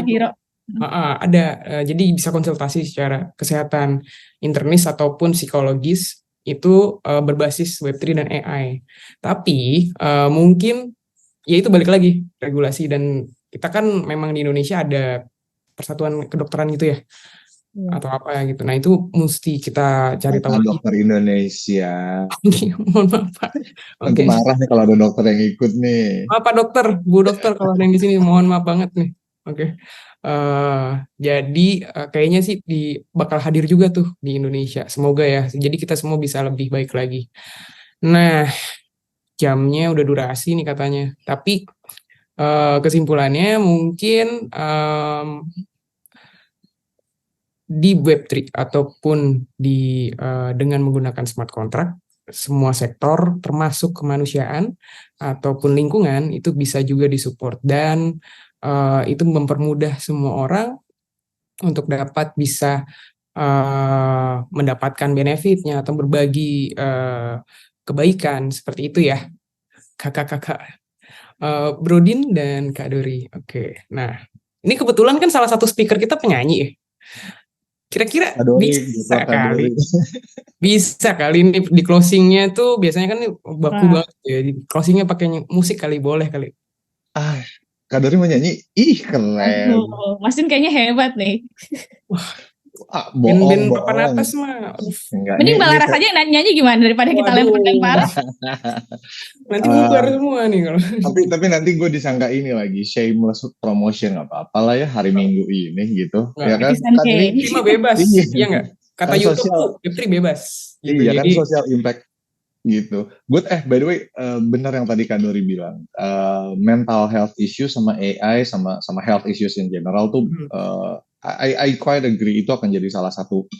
Ada, jadi bisa konsultasi secara kesehatan internis ataupun psikologis, itu berbasis Web3 dan AI. Tapi mungkin ya itu balik lagi regulasi, dan kita kan memang di Indonesia ada persatuan kedokteran gitu ya. atau apa gitu. Nah, itu mesti kita cari tahu Kata lagi. dokter Indonesia. Mohon maaf, Pak. Nanti Oke. marah nih kalau ada dokter yang ikut nih. Maaf, Pak Dokter, Bu Dokter, kalau ada yang di sini, mohon maaf banget nih. Oke. Jadi kayaknya sih bakal hadir juga tuh di Indonesia. Semoga ya. Jadi kita semua bisa lebih baik lagi. Nah, jamnya udah durasi nih katanya. Tapi kesimpulannya mungkin di Web3 ataupun dengan menggunakan smart contract, semua sektor termasuk kemanusiaan ataupun lingkungan itu bisa juga disupport, dan itu mempermudah semua orang untuk bisa mendapatkan benefitnya atau berbagi kebaikan seperti itu ya, kakak-kakak Brodin dan Kak Dori. Oke, nah ini kebetulan kan salah satu speaker kita penyanyi ya. Kira-kira bisa kali ini di closingnya tuh biasanya kan baku banget ya. Di closingnya pakai musik kali, boleh kali. Kak Dori mau nyanyi? Ih, keren. Mas Din kayaknya hebat nih. Ben papan atas mah. Mending Mbak Laras aja yang nyanyi gimana daripada kita lempar-lempar. Nanti bubar semua nih kalau. Tapi nanti gue disangka ini lagi shameless promotion, nggak apa-apa lah ya hari Minggu ini gitu. Ya kan? Ini bebas, iya nggak? Kata kan YouTube tuh Web3 bebas. Gitu. Iya kan, social impact gitu. Good. By the way, benar yang tadi Kak Dori bilang, mental health issues sama AI sama health issues in general tuh, I quite agree, itu akan jadi salah satu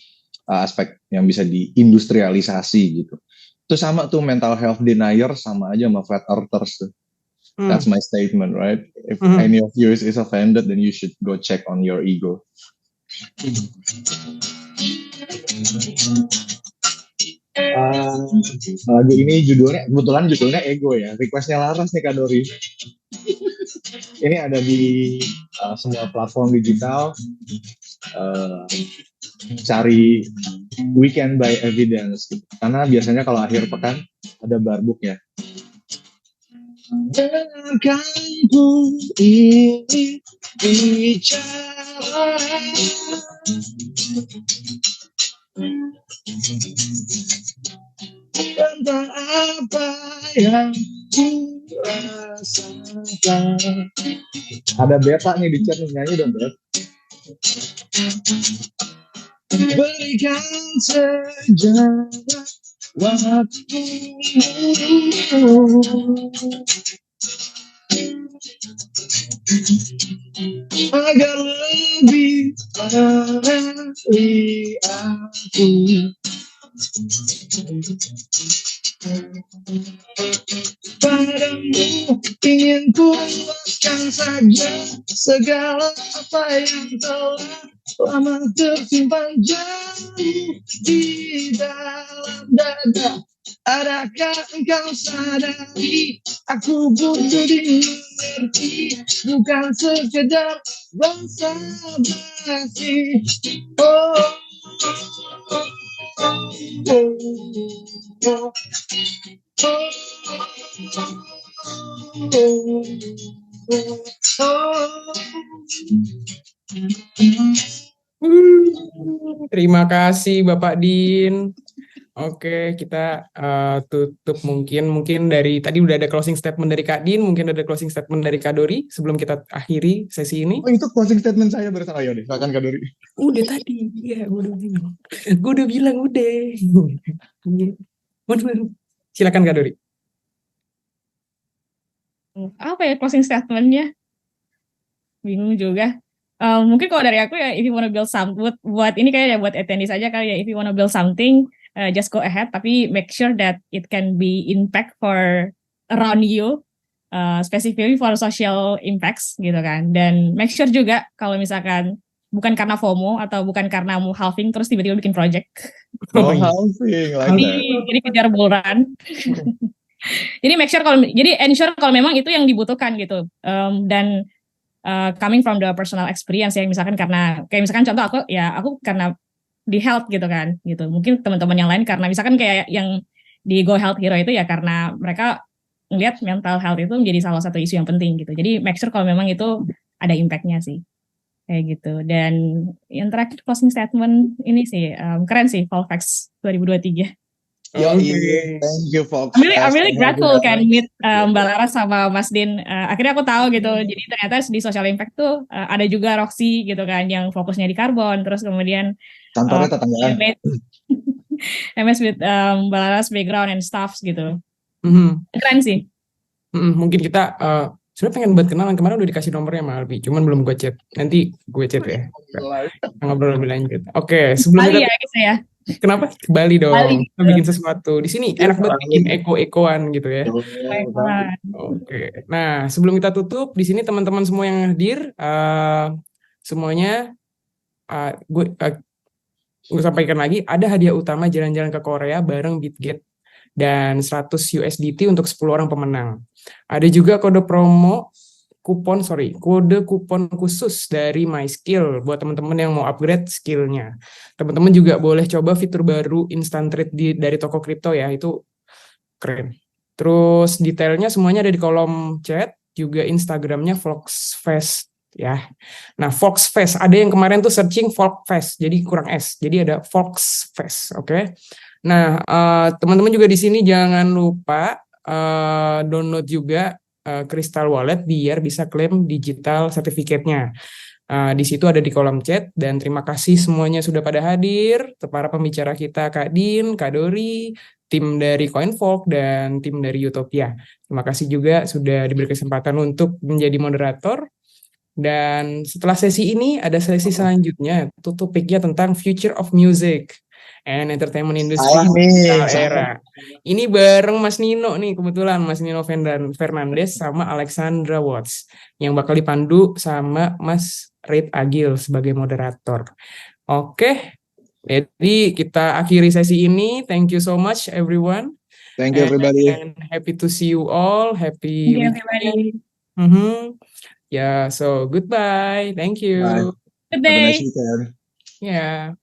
aspek yang bisa diindustrialisasi gitu. Itu sama tuh, mental health denier sama aja sama flat earthers tuh. That's my statement, right? If any of you is offended, then you should go check on your ego. Lagu ini kebetulan judulnya Ego ya, requestnya Laras nih Kak Dori. Ini ada di semua platform digital. Cari Weekend by Evidence, karena biasanya kalau akhir pekan ada barbuk ya. Dengarkanku ini bicara tentang apa yang ku rasakan. Ada Beta nih di chat, nyanyi dong Bet. Berikan sejarah waktu agar lebih mengenali aku. Padamu ingin puaskan saja segala apa yang telah lama tersimpan jauh di dalam dada. Adakah engkau sadari aku butuh dimengerti, bukan sekedar basa basi. Terima kasih Bapak Din. Oke, kita tutup mungkin dari tadi udah ada closing statement dari Kak Din, mungkin ada closing statement dari Kak Dori sebelum kita akhiri sesi ini. Oh, itu closing statement saya bersama deh, silakan Kak Dori. Udah tadi, ya gue udah bilang udah. Silakan Kak Dori. Apa ya closing statementnya? Bingung juga. Mungkin kalau dari aku ya, if you wanna build something, buat ini kayak ya buat attendees aja kali ya, if you wanna build something, just go ahead, tapi make sure that it can be impact for around you, specifically for social impacts gitu kan. Dan make sure juga kalau misalkan bukan karena FOMO atau bukan karena mau halving terus tiba-tiba bikin project. Halving, like jadi kejar bull run. Jadi make sure ensure kalau memang itu yang dibutuhkan gitu. Dan coming from the personal experience ya, misalkan kayak misalkan contoh aku karena di health gitu kan gitu, mungkin teman-teman yang lain karena misalkan kayak yang di Go Health Hero itu ya karena mereka ngelihat mental health itu menjadi salah satu isu yang penting gitu. Jadi make sure kalau memang itu ada impact-nya sih. kayak gitu. Dan yang terakhir closing statement ini sih keren sih Volfax 2023. Yoi, Oke. thank you Fox I'm Fest. really Thank you, grateful kan guys. meet Mbak Laras sama Mas Din. Akhirnya aku tahu gitu. Jadi ternyata di social impact tuh ada juga Roxy gitu kan yang fokusnya di karbon. Terus kemudian Kantornya tetanggaan. MS with Mbak Laras background and stuff gitu. Mhm. Keren sih. Mungkin kita sebenarnya pengen buat kenalan, kemarin udah dikasih nomornya sama Albi, cuman belum gue chat. Nanti gue chat ya. Kita ngobrol lebih lanjut. Oke, sebelum Bali kita ya gitu ya. kenapa ke Bali dong? Bali Kita gitu. bikin sesuatu di sini enak banget bikin eko-ekoan gitu ya. Baiklah. Oke. Nah, sebelum kita tutup, di sini teman-teman semua yang hadir, semuanya gue sampaikan lagi, ada hadiah utama jalan-jalan ke Korea bareng Bitget dan 100 USDT untuk 10 orang pemenang. Ada juga kode kupon khusus dari MySkill buat teman-teman yang mau upgrade skillnya. Teman-teman juga boleh coba fitur baru instant trade dari toko kripto ya, itu keren. Terus detailnya semuanya ada di kolom chat, juga Instagramnya Volksfest ya. Nah, Volksfest, ada yang kemarin tuh searching Volksfest, jadi kurang S, jadi ada Volksfest, oke? Nah, teman-teman juga di sini jangan lupa download juga Crystal Wallet biar bisa klaim digital certificate-nya. Di situ ada di kolom chat, dan terima kasih semuanya sudah pada hadir, para pembicara kita Kak Din, Kak Dori, tim dari CoinVolk, dan tim dari Utopia. Terima kasih juga sudah diberi kesempatan untuk menjadi moderator. Dan setelah sesi ini ada sesi selanjutnya, itu topiknya tentang Future of Music and Entertainment Industry Salah nih, digital salah. era. Ini bareng Mas Nino nih, kebetulan Mas Nino Fernandes sama Alexandra Watts yang bakal dipandu sama Mas Reid Agil sebagai moderator. Oke, jadi kita akhiri sesi ini. Thank you so much everyone. Thank you everybody. And happy to see you all. Happy Thank you weekend. everybody. Yeah, so goodbye. Thank you. Bye. Good Have a day. nice weekend. Yeah.